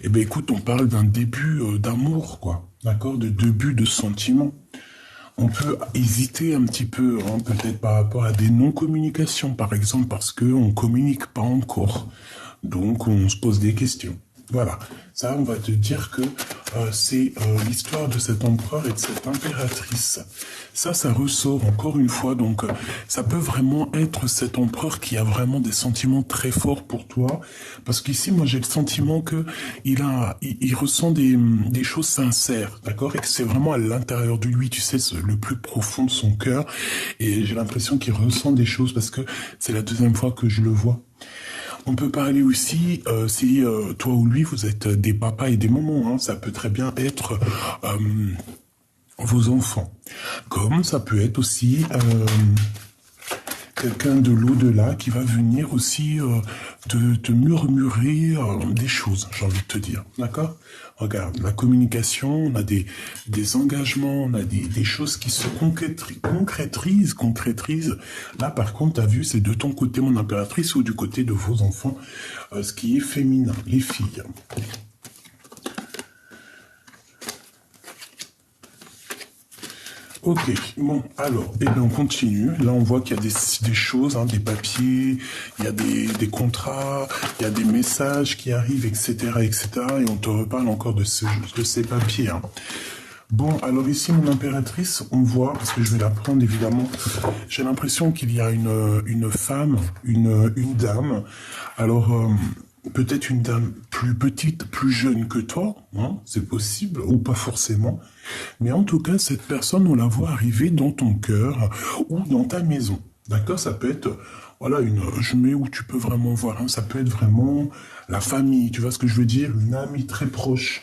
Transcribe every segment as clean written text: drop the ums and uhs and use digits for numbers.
Eh bien, écoute, on parle d'un début d'amour, quoi. D'accord? De début de sentiment. On peut hésiter un petit peu, hein, peut-être par rapport à des non-communications, par exemple, parce qu'on ne communique pas encore. Donc, on se pose des questions. Voilà. Ça, on va te dire que c'est l'histoire de cet empereur et de cette impératrice. Ça ressort encore une fois. Donc, ça peut vraiment être cet empereur qui a vraiment des sentiments très forts pour toi. Parce qu'ici, moi, j'ai le sentiment que il ressent des choses sincères, d'accord? Et que c'est vraiment à l'intérieur de lui, tu sais, le plus profond de son cœur. Et j'ai l'impression qu'il ressent des choses parce que c'est la deuxième fois que je le vois. On peut parler aussi, si toi ou lui, vous êtes des papas et des mamans, hein, ça peut très bien être vos enfants. Comme ça peut être aussi quelqu'un de l'au-delà qui va venir aussi te murmurer des choses, j'ai envie de te dire. D'accord? Regarde, la communication, on a des engagements, on a des choses qui se concrétisent. Là, par contre, tu as vu, c'est de ton côté, mon impératrice, ou du côté de vos enfants, ce qui est féminin, les filles. Ok, bon, alors, et bien on continue. Là, on voit qu'il y a des choses, hein, des papiers, il y a des contrats, il y a des messages qui arrivent, etc., etc. Et on te reparle encore de ces papiers. Hein. Bon, alors ici, mon impératrice, on voit, parce que je vais la prendre évidemment, j'ai l'impression qu'il y a une femme, une dame. Alors, peut-être une dame plus petite, plus jeune que toi, hein, c'est possible, ou pas forcément. Mais en tout cas, cette personne, on la voit arriver dans ton cœur ou dans ta maison. D'accord? Ça peut être, voilà, je mets où tu peux vraiment voir, hein, ça peut être vraiment la famille, tu vois ce que je veux dire? Une amie très proche.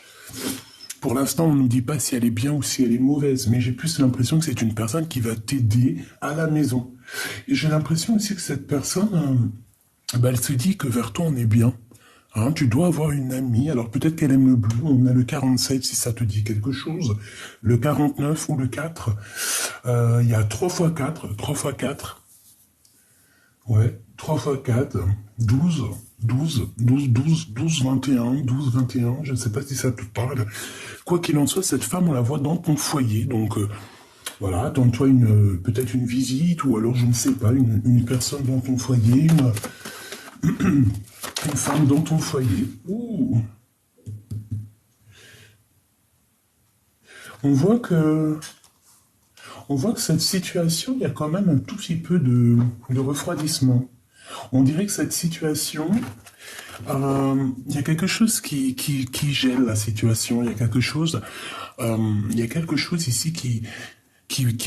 Pour l'instant, on ne nous dit pas si elle est bien ou si elle est mauvaise, mais j'ai plus l'impression que c'est une personne qui va t'aider à la maison. Et j'ai l'impression aussi que cette personne, elle se dit que vers toi, on est bien. Hein, tu dois avoir une amie, alors peut-être qu'elle aime le bleu, on a le 47 si ça te dit quelque chose, le 49 ou le 4, il y a 3 fois 4, 3 fois 4, ouais, 3 fois 4, 12, 12, 12, 12, 12, 21, 12, 21, je ne sais pas si ça te parle. Quoi qu'il en soit, cette femme, on la voit dans ton foyer, donc voilà, attends-toi peut-être une visite, ou alors je ne sais pas, une personne dans ton foyer, une femme dans ton foyer. Ouh. On voit que cette situation, il y a quand même un tout petit peu de refroidissement. On dirait que cette situation, il y a quelque chose qui gèle la situation. Il y a quelque chose ici qui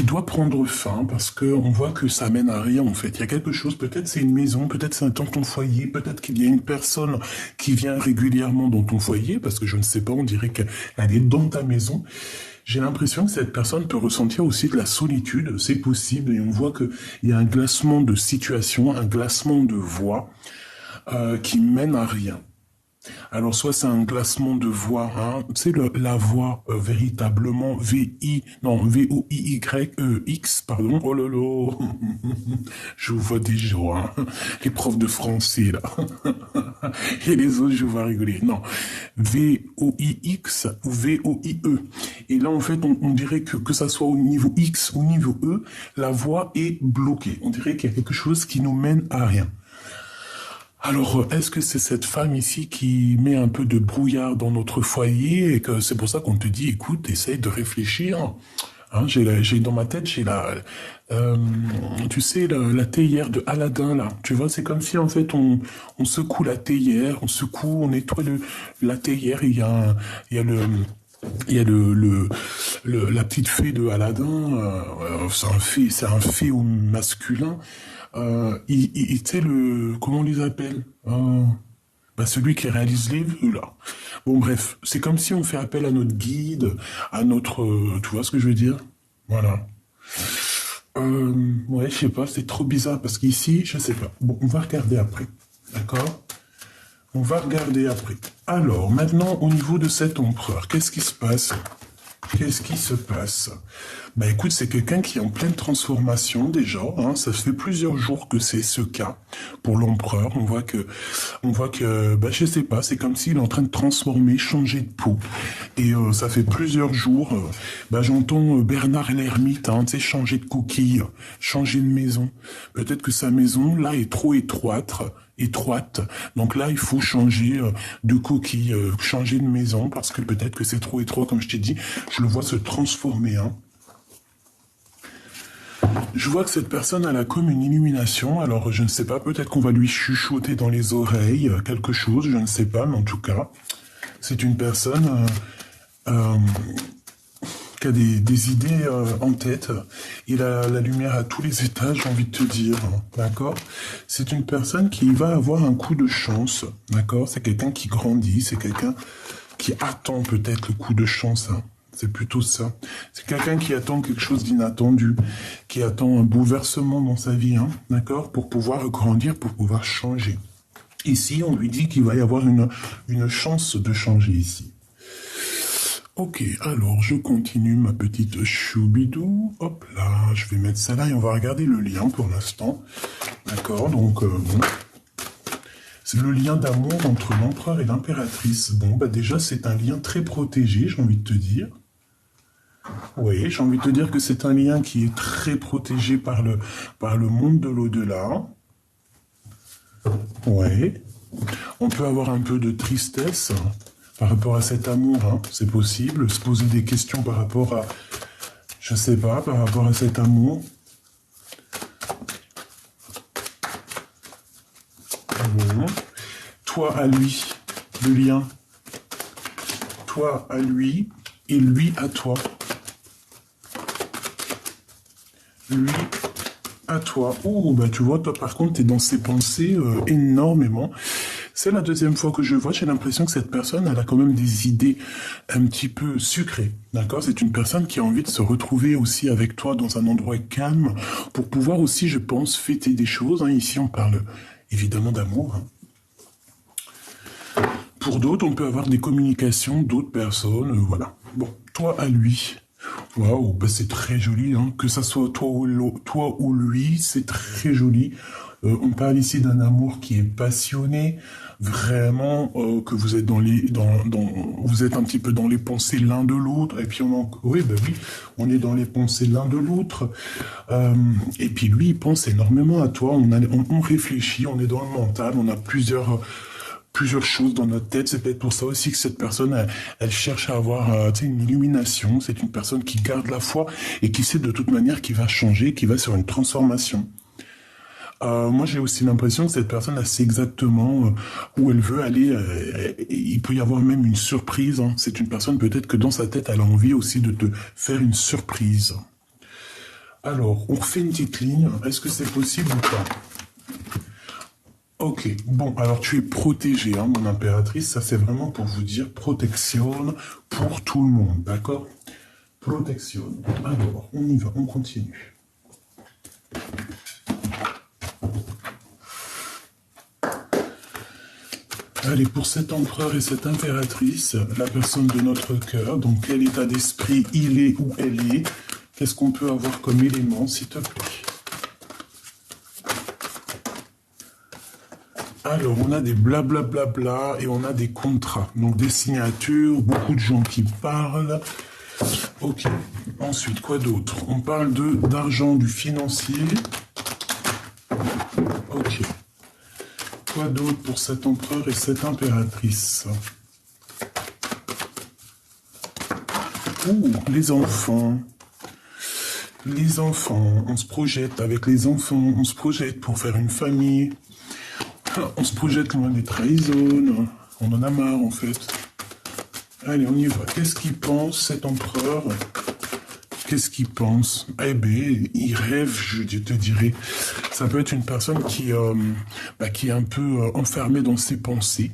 doit prendre fin parce qu'on voit que ça mène à rien en fait. Il y a quelque chose, peut-être c'est une maison, peut-être c'est dans ton foyer, peut-être qu'il y a une personne qui vient régulièrement dans ton foyer parce que je ne sais pas, on dirait qu'elle est dans ta maison. J'ai l'impression que cette personne peut ressentir aussi de la solitude, c'est possible, et on voit qu'il y a un glacement de situation, un glacement de voix qui mène à rien. Alors, soit c'est un glacement de voix, hein, tu sais, la voix véritablement V-O-I-Y-E-X, pardon, oh lolo, je vous vois déjà, hein, les profs de français, là, et les autres, je vous vois rigoler, non, V-O-I-X ou V-O-I-E, et là, en fait, on dirait que ça soit au niveau X ou au niveau E, la voix est bloquée, on dirait qu'il y a quelque chose qui nous mène à rien. Alors, est-ce que c'est cette femme ici qui met un peu de brouillard dans notre foyer et que c'est pour ça qu'on te dit, écoute, essaye de réfléchir. Hein, j'ai dans ma tête, tu sais, la théière de Aladdin là. Tu vois, c'est comme si en fait on secoue la théière, on nettoie la théière. Et il y a la petite fée de Aladdin. C'est un fée au masculin. Tu sais, comment on les appelle celui qui réalise les vœux, là. Bon, bref, c'est comme si on fait appel à notre guide, à notre... tu vois ce que je veux dire? Voilà. Ouais, je sais pas, c'est trop bizarre, parce qu'ici, je sais pas. Bon, on va regarder après, d'accord? On va regarder après. Alors, maintenant, au niveau de cet empereur, qu'est-ce qui se passe? Qu'est-ce qui se passe? Bah écoute, c'est quelqu'un qui est en pleine transformation déjà. Hein, ça fait plusieurs jours que c'est ce cas pour l'empereur. On voit que, bah je sais pas, c'est comme s'il est en train de transformer, changer de peau. Et ça fait plusieurs jours. Bah j'entends Bernard l'ermite, hein, tu sais, changer de coquille, changer de maison. Peut-être que sa maison là est trop étroite. Donc là, il faut changer de coquille, changer de maison, parce que peut-être que c'est trop étroit, comme je t'ai dit. Je le vois se transformer. Hein. Je vois que cette personne a comme une illumination. Alors, je ne sais pas, peut-être qu'on va lui chuchoter dans les oreilles quelque chose, je ne sais pas, mais en tout cas, c'est une personne qui a des idées en tête. Il a la lumière à tous les étages, j'ai envie de te dire, d'accord? C'est une personne qui va avoir un coup de chance, d'accord? C'est quelqu'un qui grandit, c'est quelqu'un qui attend peut-être le coup de chance, hein. C'est plutôt ça. C'est quelqu'un qui attend quelque chose d'inattendu, qui attend un bouleversement dans sa vie, hein, d'accord? Pour pouvoir grandir, pour pouvoir changer. Ici, on lui dit qu'il va y avoir une chance de changer ici. Ok, alors je continue ma petite choubidou. Hop là, je vais mettre ça là et on va regarder le lien pour l'instant. D'accord, donc bon. C'est le lien d'amour entre l'empereur et l'impératrice. Bon, bah déjà, c'est un lien très protégé, j'ai envie de te dire. Oui, j'ai envie de te dire que c'est un lien qui est très protégé par le monde de l'au-delà. Oui. On peut avoir un peu de tristesse par rapport à cet amour, hein. C'est possible. Se poser des questions par rapport à, je sais pas, par rapport à cet amour. Bon. Toi à lui, le lien. Toi à lui et lui à toi. Lui à toi. Oh, bah tu vois, toi par contre, t'es dans ses pensées énormément. C'est la deuxième fois que je vois, j'ai l'impression que cette personne, elle a quand même des idées un petit peu sucrées, d'accord? C'est une personne qui a envie de se retrouver aussi avec toi dans un endroit calme, pour pouvoir aussi, je pense, fêter des choses, hein. Ici, on parle évidemment d'amour, hein. Pour d'autres, on peut avoir des communications d'autres personnes, voilà. Bon, toi à lui. Waouh, bah c'est très joli, hein. Que ça soit toi ou lui, c'est très joli. On parle ici d'un amour qui est passionné, vraiment que vous êtes vous êtes un petit peu dans les pensées l'un de l'autre. Et puis oui, on est dans les pensées l'un de l'autre. Et puis lui, il pense énormément à toi. On réfléchit, on est dans le mental, on a plusieurs choses dans notre tête. C'est peut-être pour ça aussi que cette personne, elle cherche à avoir une illumination. C'est une personne qui garde la foi et qui sait de toute manière qu'il va changer, qui va sur une transformation. Moi, j'ai aussi l'impression que cette personne, elle sait exactement où elle veut aller. Il peut y avoir même une surprise, hein. C'est une personne, peut-être que dans sa tête, elle a envie aussi de te faire une surprise. Alors, on refait une petite ligne. Est-ce que c'est possible ou pas? Ok, bon, alors tu es protégée, hein, mon impératrice, ça c'est vraiment pour vous dire protection pour tout le monde, d'accord? Protection. Alors, on y va, on continue. Allez, pour cet empereur et cette impératrice, la personne de notre cœur, donc quel état d'esprit il est ou elle est, qu'est-ce qu'on peut avoir comme élément, s'il te plaît? Alors, on a des blablabla et on a des contrats. Donc, des signatures, beaucoup de gens qui parlent. Ok. Ensuite, quoi d'autre? On parle d'argent, du financier. Ok. Quoi d'autre pour cet empereur et cette impératrice? Ouh, les enfants. Les enfants, on se projette avec les enfants, on se projette pour faire une famille. On se projette loin des trahisons, on en a marre en fait. Allez, on y va. Qu'est-ce qu'il pense cet empereur? Qu'est-ce qu'il pense? Eh bien, il rêve, je te dirais. Ça peut être une personne qui est un peu enfermée dans ses pensées.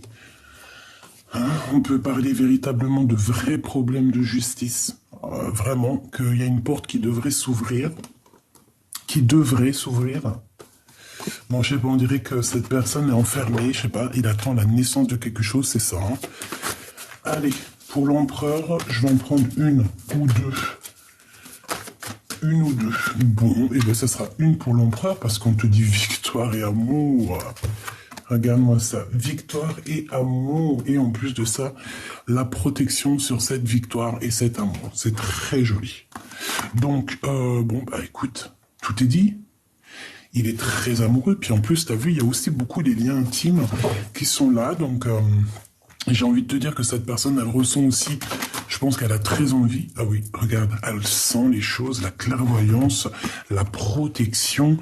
Hein, on peut parler véritablement de vrais problèmes de justice. Vraiment, qu'il y a une porte qui devrait s'ouvrir. Bon, je sais pas, on dirait que cette personne est enfermée, je sais pas, il attend la naissance de quelque chose, c'est ça. Hein. Allez, Pour l'empereur, je vais en prendre une ou deux. Une ou deux. Bon, et bien ça sera une pour l'empereur parce qu'on te dit victoire et amour. Regarde-moi ça, victoire et amour. Et en plus de ça, la protection sur cette victoire et cet amour. C'est très joli. Donc, bon, bah écoute, tout est dit. Il est très amoureux. Puis en plus, t'as vu, il y a aussi beaucoup des liens intimes qui sont là. Donc, j'ai envie de te dire que cette personne, elle ressent aussi, je pense qu'elle a très envie. Ah oui, regarde, elle sent les choses, la clairvoyance, la protection.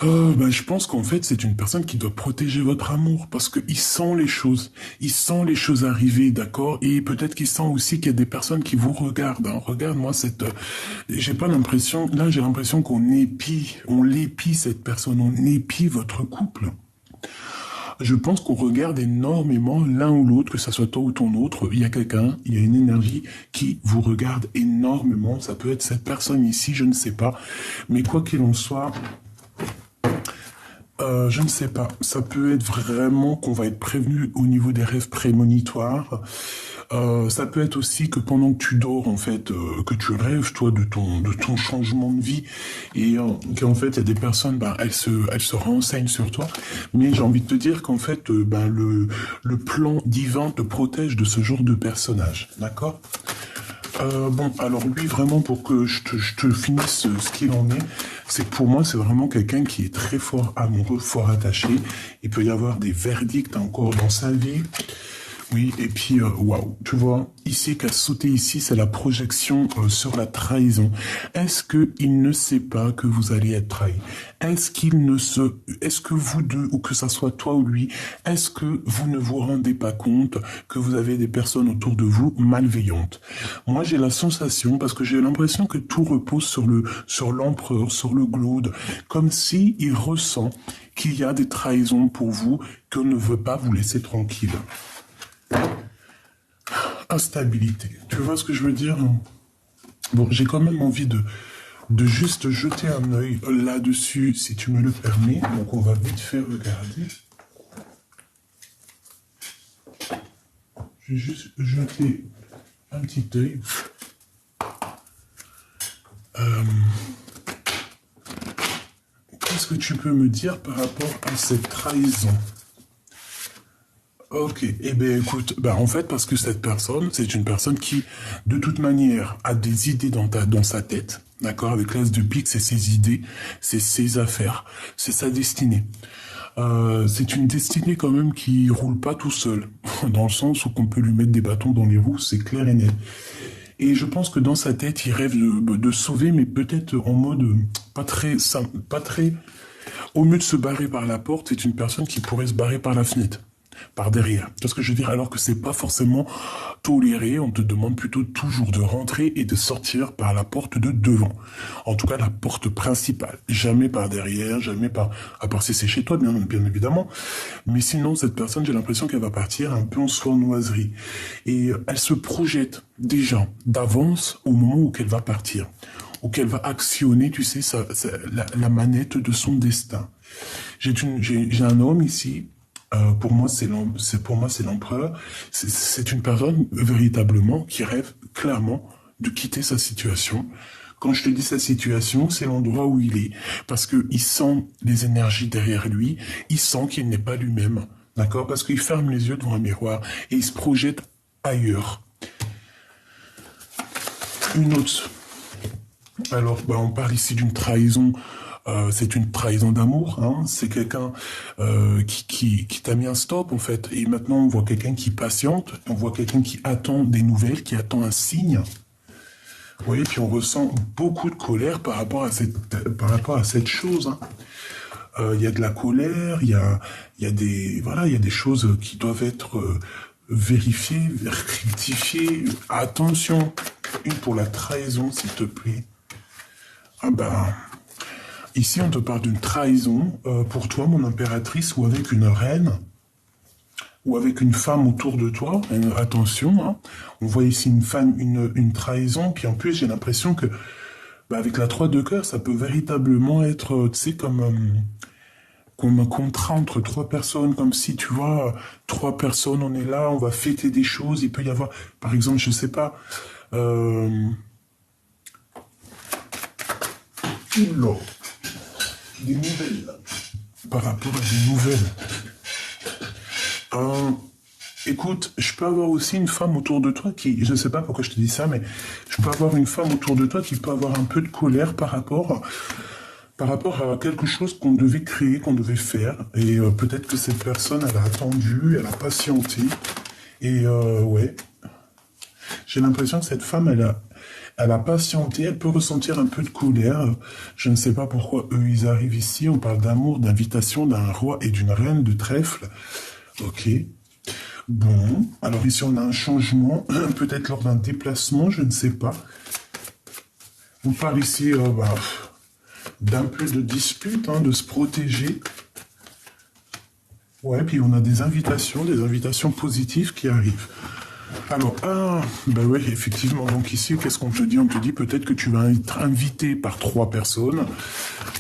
Ben, je pense qu'en fait, c'est une personne qui doit protéger votre amour parce qu'il sent les choses. Il sent les choses arriver, d'accord? Et peut-être qu'il sent aussi qu'il y a des personnes qui vous regardent. Hein. Regarde-moi cette... j'ai pas l'impression... Là, j'ai l'impression qu'on l'épie cette personne, on épie votre couple. Je pense qu'on regarde énormément l'un ou l'autre, que ça soit toi ou ton autre. Il y a quelqu'un, il y a une énergie qui vous regarde énormément. Ça peut être cette personne ici, je ne sais pas. Mais quoi qu'il en soit... je ne sais pas. Ça peut être vraiment qu'on va être prévenu au niveau des rêves prémonitoires. Ça peut être aussi que pendant que tu dors, en fait, que tu rêves, toi, de ton changement de vie, et qu'en fait, il y a des personnes, ben, elles se renseignent sur toi. Mais j'ai envie de te dire qu'en fait, ben, le plan divin te protège de ce genre de personnage. D'accord? Bon, alors lui, vraiment, pour que je te finisse ce qu'il en est, c'est que pour moi, c'est vraiment quelqu'un qui est très fort amoureux, fort attaché. Il peut y avoir des verdicts encore dans sa vie. Oui, et puis, waouh, tu vois, ici, qu'a sauté ici, c'est la projection sur la trahison. Est-ce qu'il ne sait pas que vous allez être trahi? Est-ce que vous deux, ou que ça soit toi ou lui, est-ce que vous ne vous rendez pas compte que vous avez des personnes autour de vous malveillantes? Moi, j'ai la sensation, parce que j'ai l'impression que tout repose sur l'empereur, sur le glaude, comme si il ressent qu'il y a des trahisons pour vous, qu'on ne veut pas vous laisser tranquille. Instabilité. Tu vois ce que je veux dire? Bon, j'ai quand même envie de juste jeter un œil là-dessus, si tu me le permets. Donc, on va vite faire regarder. Je vais juste jeter un petit œil. Qu'est-ce que tu peux me dire par rapport à cette trahison? Ok, eh bien écoute, ben en fait parce que cette personne, c'est une personne qui, de toute manière, a des idées dans sa tête, d'accord, avec l'as de pique, c'est ses idées, c'est ses affaires, c'est sa destinée. C'est une destinée quand même qui roule pas tout seul, dans le sens où qu'on peut lui mettre des bâtons dans les roues, c'est clair et net. Et je pense que dans sa tête, il rêve de sauver, mais peut-être en mode pas très simple, pas très... Au mieux de se barrer par la porte, c'est une personne qui pourrait se barrer par la fenêtre. Par derrière. C'est ce que je veux dire, alors que c'est pas forcément toléré, on te demande plutôt toujours de rentrer et de sortir par la porte de devant. En tout cas, la porte principale. Jamais par derrière, jamais par... À part si c'est chez toi, bien évidemment. Mais sinon, cette personne, j'ai l'impression qu'elle va partir un peu en sournoiserie. Et elle se projette déjà d'avance au moment où qu'elle va partir. Ou qu'elle va actionner, tu sais, la manette de son destin. J'ai un homme ici. Pour moi, c'est l'empereur. C'est une personne véritablement qui rêve clairement de quitter sa situation. Quand je te dis sa situation, c'est l'endroit où il est, parce que il sent les énergies derrière lui. Il sent qu'il n'est pas lui-même, d'accord? Parce qu'il ferme les yeux devant un miroir et il se projette ailleurs. Une autre. Alors, on parle ici d'une trahison. C'est une trahison d'amour, hein. C'est quelqu'un qui t'a mis un stop en fait. Et maintenant on voit quelqu'un qui patiente, on voit quelqu'un qui attend des nouvelles, qui attend un signe. Vous voyez, puis on ressent beaucoup de colère par rapport à cette chose. Hein. Il y a de la colère, il y a des choses qui doivent être vérifiées, rectifiées. Attention, une pour la trahison, s'il te plaît. Ah ben. Ici, on te parle d'une trahison pour toi, mon impératrice, ou avec une reine, ou avec une femme autour de toi. Attention, hein. On voit ici une femme, une trahison, puis en plus, j'ai l'impression que, avec la 3 de cœur, ça peut véritablement être, tu sais, comme comme un contrat entre trois personnes, comme si, tu vois, trois personnes, on est là, on va fêter des choses, il peut y avoir, par exemple, je sais pas, oula, des nouvelles, par rapport à des nouvelles. Écoute, je peux avoir aussi une femme autour de toi qui, je ne sais pas pourquoi je te dis ça, mais je peux avoir une femme autour de toi qui peut avoir un peu de colère par rapport à quelque chose qu'on devait créer, qu'on devait faire. Et peut-être que cette personne, elle a attendu, elle a patienté. Et ouais, j'ai l'impression que cette femme, elle a patienté, elle peut ressentir un peu de colère. Je ne sais pas pourquoi eux, ils arrivent ici. On parle d'amour, d'invitation d'un roi et d'une reine de trèfle. Ok. Bon, alors ici on a un changement, peut-être lors d'un déplacement, je ne sais pas. On parle ici d'un peu de dispute, hein, de se protéger. Ouais, puis on a des invitations positives qui arrivent. Alors, ben oui, effectivement, donc ici, qu'est-ce qu'on te dit? On te dit peut-être que tu vas être invité par trois personnes,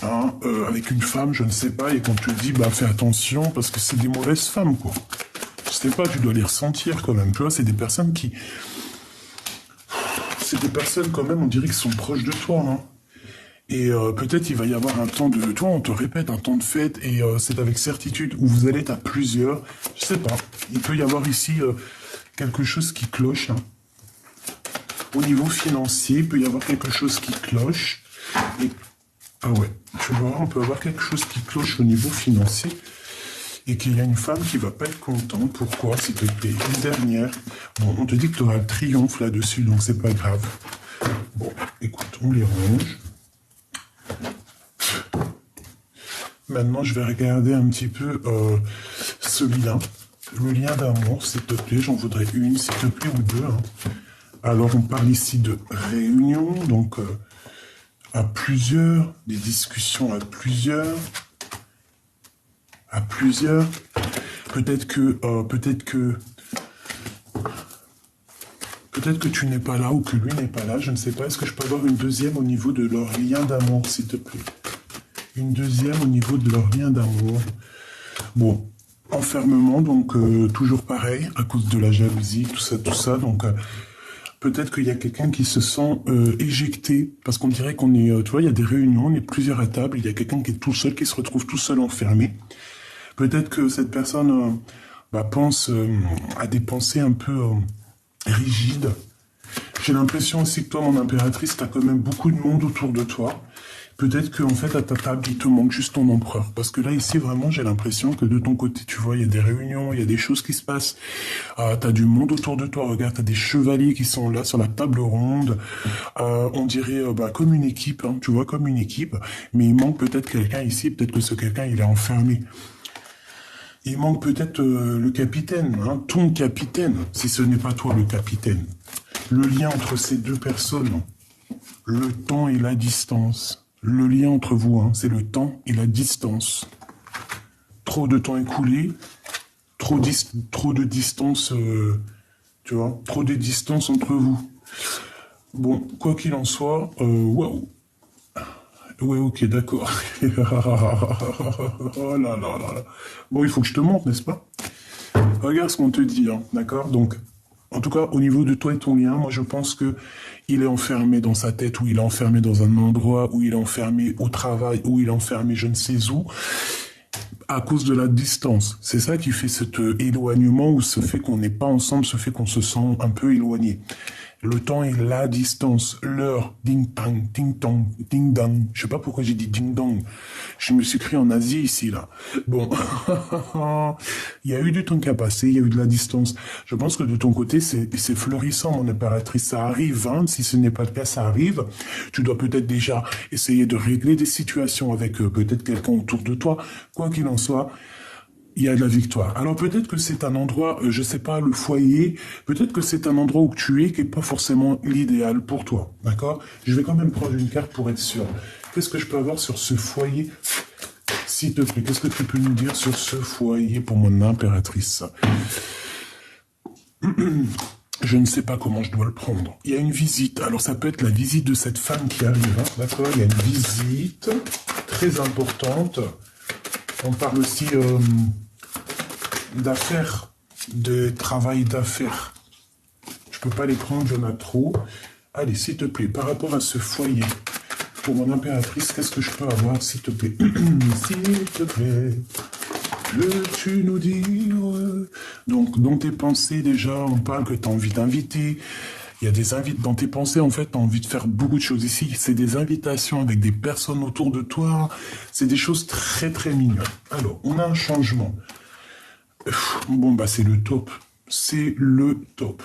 hein, avec une femme, je ne sais pas, et qu'on te dit, bah fais attention, parce que c'est des mauvaises femmes, quoi. Je sais pas, tu dois les ressentir quand même, tu vois, c'est des personnes qui... C'est des personnes quand même, on dirait qu'ils sont proches de toi, hein. Et peut-être il va y avoir un temps de... Toi, on te répète, un temps de fête, et c'est avec certitude, où vous allez être à plusieurs, je sais pas, il peut y avoir ici quelque chose qui cloche, hein. Au niveau financier, il peut y avoir quelque chose qui cloche, et... Ah ouais, tu vois, on peut avoir quelque chose qui cloche au niveau financier, et qu'il y a une femme qui va pas être contente. Pourquoi, s'il te plaît? Une dernière. Bon, on te dit que tu auras le triomphe là-dessus, donc c'est pas grave. Bon, écoute, on les range. Maintenant, je vais regarder un petit peu ce lien. Le lien d'amour, s'il te plaît. J'en voudrais une, s'il te plaît, ou deux. Hein. Alors, on parle ici de réunion, donc à plusieurs, des discussions à plusieurs. Peut-être que tu n'es pas là ou que lui n'est pas là, je ne sais pas. Est-ce que je peux avoir une deuxième au niveau de leur lien d'amour, s'il te plaît? Une deuxième au niveau de leur lien d'amour. Bon, enfermement, donc toujours pareil, à cause de la jalousie, tout ça. Donc peut-être qu'il y a quelqu'un qui se sent éjecté, parce qu'on dirait qu'on est, tu vois, il y a des réunions, on est plusieurs à table, il y a quelqu'un qui est tout seul, qui se retrouve tout seul enfermé. Peut-être que cette personne pense à des pensées un peu rigides. J'ai l'impression aussi que toi, mon impératrice, tu as quand même beaucoup de monde autour de toi. Peut-être qu'en fait, à ta table, il te manque juste ton empereur. Parce que là, ici, vraiment, j'ai l'impression que de ton côté, tu vois, il y a des réunions, il y a des choses qui se passent. Tu as du monde autour de toi. Regarde, tu as des chevaliers qui sont là sur la table ronde. On dirait comme une équipe, hein, tu vois, comme une équipe. Mais il manque peut-être quelqu'un ici. Peut-être que ce quelqu'un, il est enfermé. Il manque peut-être le capitaine, hein, ton capitaine, si ce n'est pas toi le capitaine. Le lien entre ces deux personnes, le temps et la distance. Le lien entre vous, hein, c'est le temps et la distance. Trop de temps écoulé, trop de distance, tu vois, trop de distance entre vous. Bon, quoi qu'il en soit, waouh. Ouais, ok, d'accord. Oh là là là là. Bon, il faut que je te montre, n'est-ce pas? Regarde ce qu'on te dit, hein, d'accord? Donc, en tout cas, au niveau de toi et ton lien, moi je pense que il est enfermé dans sa tête, ou il est enfermé dans un endroit, ou il est enfermé au travail, ou il est enfermé je ne sais où, à cause de la distance. C'est ça qui fait cet éloignement, ou ce fait qu'on n'est pas ensemble, ce fait qu'on se sent un peu éloigné. Le temps et la distance, l'heure, ding-tang, ding-tong, ding-dong. Je sais pas pourquoi j'ai dit ding-dong. Je me suis pris en Asie ici, là. Bon. Il y a eu du temps qui a passé, il y a eu de la distance. Je pense que de ton côté, c'est florissant, mon impératrice. Ça arrive, hein. Si ce n'est pas le cas, ça arrive. Tu dois peut-être déjà essayer de régler des situations avec peut-être quelqu'un autour de toi. Quoi qu'il en soit, il y a de la victoire. Alors peut-être que c'est un endroit, je sais pas, le foyer, peut-être que c'est un endroit où tu es qui est pas forcément l'idéal pour toi, d'accord? Je vais quand même prendre une carte pour être sûr. Qu'est-ce que je peux avoir sur ce foyer? S'il te plaît, qu'est-ce que tu peux nous dire sur ce foyer pour mon impératrice? Je ne sais pas comment je dois le prendre. Il y a une visite. Alors ça peut être la visite de cette femme qui arrive, hein, d'accord? Il y a une visite très importante. On parle aussi d'affaires, de travail d'affaires. Je peux pas les prendre, il y en a trop. Allez, s'il te plaît, par rapport à ce foyer, pour mon impératrice, qu'est-ce que je peux avoir, s'il te plaît? S'il te plaît, veux-tu nous dire? Donc, dans tes pensées, déjà, on parle que tu as envie d'inviter. Il y a des invités dans tes pensées, en fait, tu as envie de faire beaucoup de choses ici. C'est des invitations avec des personnes autour de toi. C'est des choses très, très mignonnes. Alors, on a un changement. Bon, bah, c'est le top. C'est le top.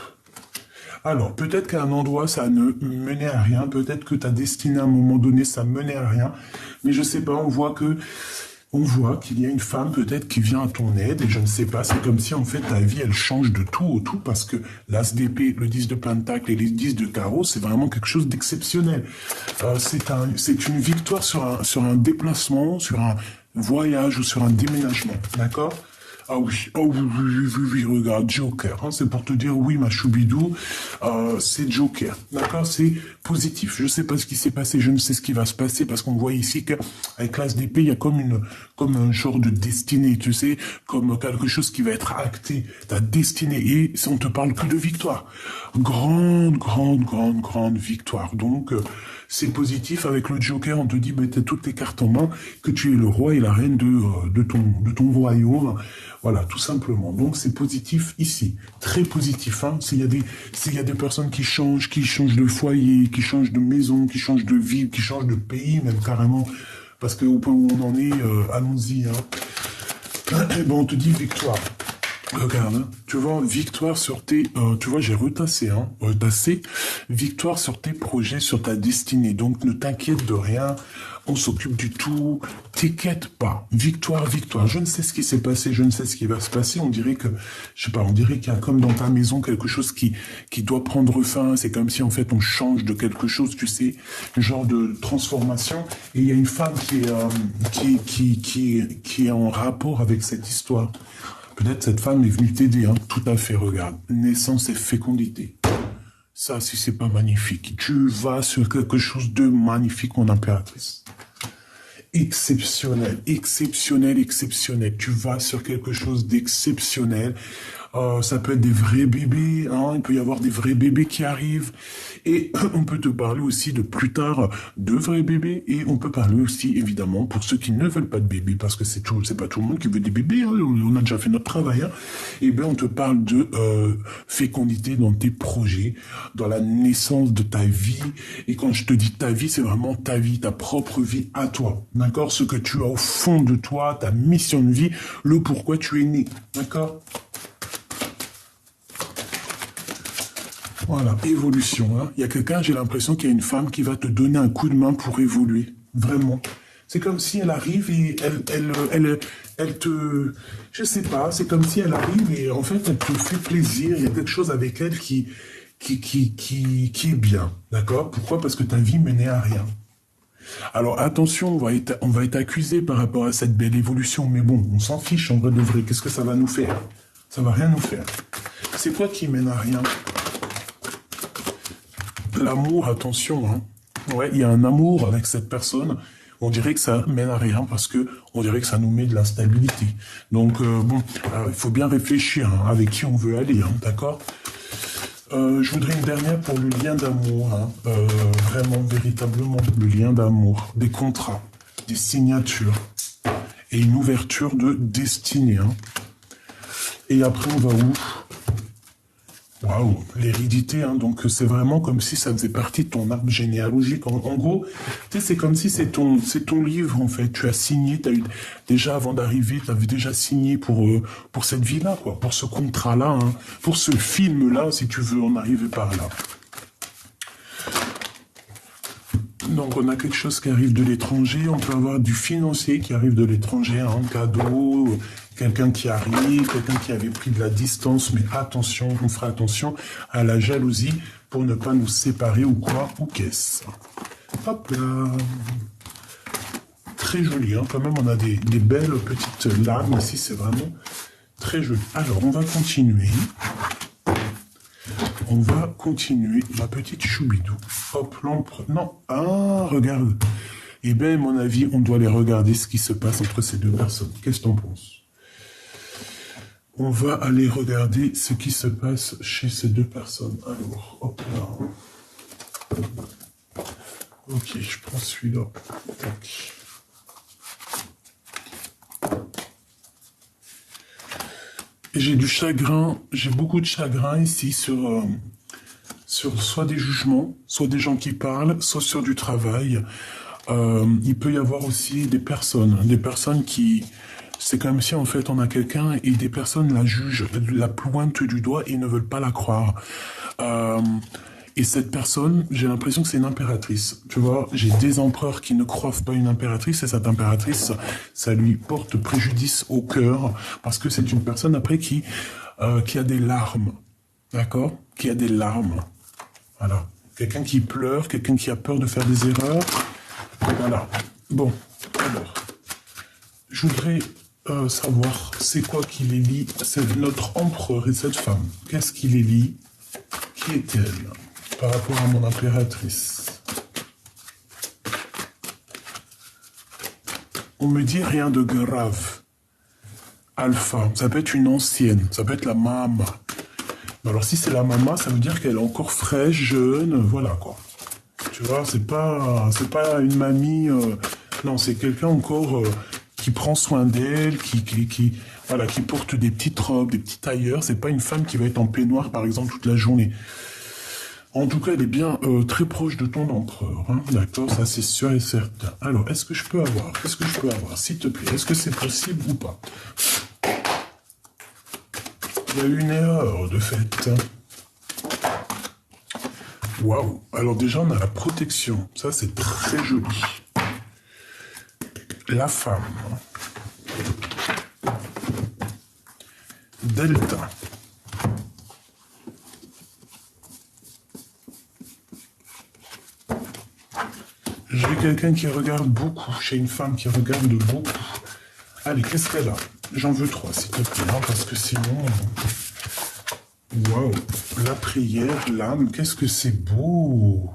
Alors, peut-être qu'à un endroit, ça ne menait à rien. Peut-être que ta destinée, à un moment donné, ça menait à rien. Mais je sais pas, on voit qu'il y a une femme peut-être qui vient à ton aide, et je ne sais pas, c'est comme si en fait ta vie elle change de tout au tout, parce que l'as d'épée, le 10 de pentacle et les 10 de carreau, c'est vraiment quelque chose d'exceptionnel. C'est une victoire sur un déplacement, sur un voyage ou sur un déménagement, d'accord? Ah oui, oh oui, oui, oui, oui, oui, regarde, Joker, hein, c'est pour te dire, oui, ma choubidou, c'est Joker, d'accord, c'est positif. Je sais pas ce qui s'est passé, je ne sais ce qui va se passer, parce qu'on voit ici qu'avec l'as d'épée, il y a comme un genre de destinée, tu sais, comme quelque chose qui va être acté, ta destinée, et on te parle que de victoire. Grande, grande, grande, grande victoire. Donc, c'est positif. Avec le Joker, on te dit, bah, tu as toutes les cartes en main, que tu es le roi et la reine de ton royaume. Voilà, tout simplement. Donc, c'est positif ici. Très positif, hein. S'il y a des personnes qui changent de foyer, qui changent de maison, qui changent de ville, qui changent de pays, même carrément, parce que au point où on en est, allons-y, hein. Eh ben, on te dit victoire. Regarde, hein, tu vois, victoire sur tes... tu vois, j'ai retassé, victoire sur tes projets, sur ta destinée. Donc, ne t'inquiète de rien, on s'occupe du tout, t'inquiète pas. Victoire, victoire. Je ne sais ce qui s'est passé, je ne sais ce qui va se passer. On dirait que, je sais pas, on dirait qu'il y a comme dans ta maison quelque chose qui doit prendre fin. C'est comme si, en fait, on change de quelque chose, tu sais, un genre de transformation. Et il y a une femme qui est en rapport avec cette histoire. Peut-être cette femme est venue t'aider, hein. Tout à fait, regarde. Naissance et fécondité. Ça, si c'est pas magnifique. Tu vas sur quelque chose de magnifique, mon impératrice. Exceptionnel, exceptionnel, exceptionnel. Tu vas sur quelque chose d'exceptionnel. Ça peut être des vrais bébés, hein, il peut y avoir des vrais bébés qui arrivent, et on peut te parler aussi de plus tard de vrais bébés, et on peut parler aussi évidemment pour ceux qui ne veulent pas de bébés, parce que c'est pas tout le monde qui veut des bébés, hein, on a déjà fait notre travail, hein, et bien on te parle de fécondité dans tes projets, dans la naissance de ta vie, et quand je te dis ta vie, c'est vraiment ta vie, ta propre vie à toi, d'accord, ce que tu as au fond de toi, ta mission de vie, le pourquoi tu es né, d'accord. Voilà, évolution. Hein. Il y a quelqu'un, j'ai l'impression qu'il y a une femme qui va te donner un coup de main pour évoluer. Vraiment. C'est comme si elle arrive et elle te... Je sais pas, c'est comme si elle arrive et en fait, elle te fait plaisir. Il y a quelque chose avec elle qui est bien. D'accord? Pourquoi? Parce que ta vie menait à rien. Alors attention, on va être accusé par rapport à cette belle évolution. Mais bon, on s'en fiche en vrai de vrai. Qu'est-ce que ça va nous faire? Ça va rien nous faire. C'est quoi qui mène à rien? L'amour, attention, hein. Ouais, il y a un amour avec cette personne. On dirait que ça mène à rien parce que on dirait que ça nous met de l'instabilité. Donc bon, il faut bien réfléchir hein, avec qui on veut aller, hein, d'accord. Je voudrais une dernière pour le lien d'amour, hein, vraiment, véritablement, le lien d'amour, des contrats, des signatures et une ouverture de destinée. Hein. Et après, on va où? Waouh, l'hérédité, hein, donc c'est vraiment comme si ça faisait partie de ton arbre généalogique. En gros, tu sais, c'est comme si c'est ton livre, en fait. Tu as signé, déjà avant d'arriver, tu avais déjà signé pour cette vie-là, quoi, pour ce contrat-là, hein, pour ce film-là, si tu veux en arriver par là. Donc on a quelque chose qui arrive de l'étranger, on peut avoir du financier qui arrive de l'étranger, un cadeau, quelqu'un qui arrive, quelqu'un qui avait pris de la distance, mais attention, on fera attention à la jalousie pour ne pas nous séparer ou quoi, ou qu'est-ce. Hop là. Très joli, hein, quand même on a des belles petites larmes ici, c'est vraiment très joli. Alors on va continuer. On va continuer, ma petite choubidou. Hop, l'empereur. Non, ah, regarde. Eh bien, à mon avis, on doit aller regarder ce qui se passe entre ces deux personnes. Qu'est-ce que t'en penses? On va aller regarder ce qui se passe chez ces deux personnes. Alors, hop là. Ok, je prends celui-là. Tac. Et j'ai du chagrin, j'ai beaucoup de chagrin ici sur soit des jugements, soit des gens qui parlent, soit sur du travail. Il peut y avoir aussi des personnes qui... C'est comme si en fait on a quelqu'un et des personnes la jugent, la pointent du doigt et ne veulent pas la croire. Et cette personne, j'ai l'impression que c'est une impératrice. Tu vois, j'ai des empereurs qui ne croient pas une impératrice et cette impératrice, ça lui porte préjudice au cœur parce que c'est une personne après qui a des larmes. D'accord? Qui a des larmes. Voilà. Quelqu'un qui pleure, quelqu'un qui a peur de faire des erreurs. Voilà. Bon, alors, je voudrais savoir c'est quoi qui les lie. C'est notre empereur et cette femme. Qu'est-ce qui les lie? Qui est-elle par rapport à mon impératrice? On me dit rien de grave. Alpha, ça peut être une ancienne, ça peut être la maman. Alors si c'est la maman, ça veut dire qu'elle est encore fraîche, jeune, voilà quoi. Tu vois, c'est pas une mamie, non, c'est quelqu'un encore qui prend soin d'elle, voilà, qui porte des petites robes, des petits tailleurs. C'est pas une femme qui va être en peignoir par exemple toute la journée. En tout cas, elle est bien très proche de ton empereur, hein, d'accord, ça c'est sûr et certain. Alors, est-ce que je peux avoir, s'il te plaît, est-ce que c'est possible ou pas? Il y a eu une erreur de fait. Waouh. Alors déjà, on a la protection. Ça, c'est très joli. La femme. Delta. J'ai quelqu'un qui regarde beaucoup. J'ai une femme qui regarde beaucoup. Allez, qu'est-ce qu'elle a? J'en veux 3, s'il te plaît, hein, parce que sinon... Waouh, la prière, l'âme, qu'est-ce que c'est beau!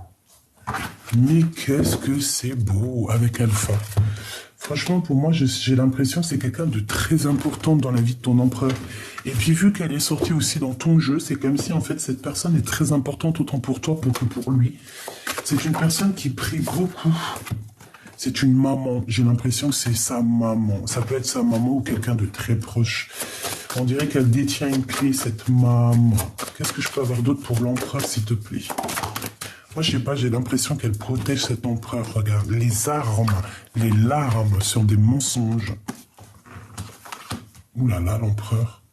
Mais qu'est-ce que c'est beau avec Alpha! Franchement, pour moi, j'ai l'impression que c'est quelqu'un de très important dans la vie de ton empereur. Et puis, vu qu'elle est sortie aussi dans ton jeu, c'est comme si, en fait, cette personne est très importante autant pour toi que pour lui. C'est une personne qui prie beaucoup. C'est une maman. J'ai l'impression que c'est sa maman. Ça peut être sa maman ou quelqu'un de très proche. On dirait qu'elle détient une clé, cette maman. Qu'est-ce que je peux avoir d'autre pour l'empereur, s'il te plaît? Moi, je sais pas, j'ai l'impression qu'elle protège cet empereur. Regarde, les armes, les larmes sur des mensonges. Ouh là là, l'empereur.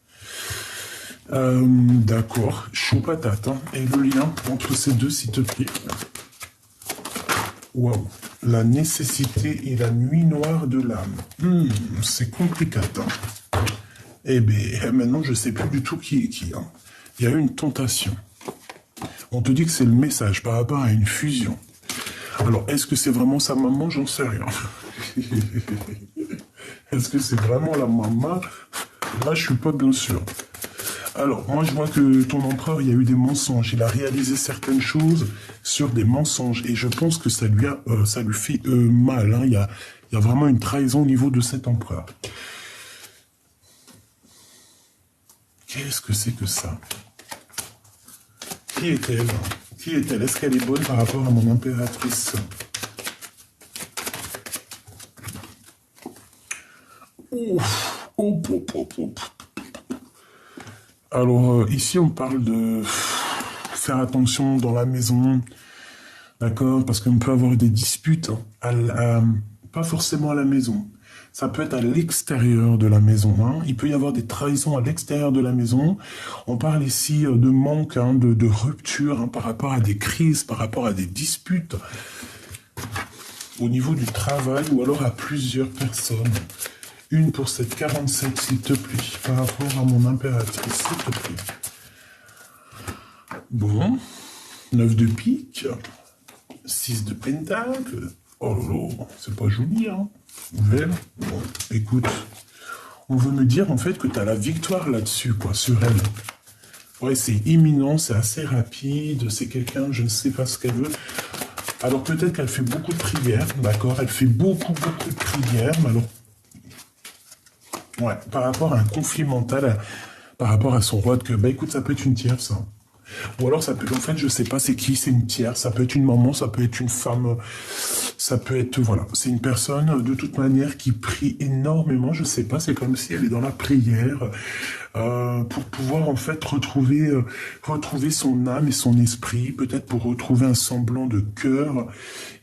D'accord, chaud patate. Hein. Et le lien entre ces deux, s'il te plaît. Waouh, la nécessité et la nuit noire de l'âme. C'est compliqué. Hein. Eh bien, maintenant, je sais plus du tout qui est qui. Hein. Il y a eu une tentation. On te dit que c'est le message par rapport à une fusion. Alors, est-ce que c'est vraiment sa maman? J'en sais rien. Est-ce que c'est vraiment la maman? Là, je suis pas bien sûr. Alors, moi, je vois que ton empereur, il y a eu des mensonges. Il a réalisé certaines choses sur des mensonges. Et je pense que ça lui fait mal. Hein. Il y a vraiment une trahison au niveau de cet empereur. Qu'est-ce que c'est que ça? Qui est-elle? Qui est-elle? Est-ce qu'elle est bonne par rapport à mon impératrice? Ouf. Alors, ici, on parle de faire attention dans la maison, d'accord? Parce qu'on peut avoir des disputes, pas forcément à la maison. Ça peut être à l'extérieur de la maison. Hein. Il peut y avoir des trahisons à l'extérieur de la maison. On parle ici de manque, hein, de rupture hein, par rapport à des crises, par rapport à des disputes au niveau du travail ou alors à plusieurs personnes. Une pour cette 47, s'il te plaît, par rapport à mon impératrice, s'il te plaît. Bon, 9 de pique, 6 de pentacle. Oh là, c'est pas joli, hein. Belle. Bon, écoute, on veut me dire en fait que tu as la victoire là-dessus, quoi, sur elle. Ouais, c'est imminent, c'est assez rapide, c'est quelqu'un, je ne sais pas ce qu'elle veut. Alors peut-être qu'elle fait beaucoup de prières, d'accord? Elle fait beaucoup de prières, mais alors, ouais, par rapport à un conflit mental, par rapport à son roi de cœur, bah écoute, ça peut être une tierce, ça. Ou alors ça peut, en fait, je sais pas c'est qui, c'est une tierce, ça peut être une maman, ça peut être une femme, ça peut être, voilà, c'est une personne de toute manière qui prie énormément, je sais pas, c'est comme si elle est dans la prière pour pouvoir en fait retrouver son âme et son esprit, peut-être pour retrouver un semblant de cœur.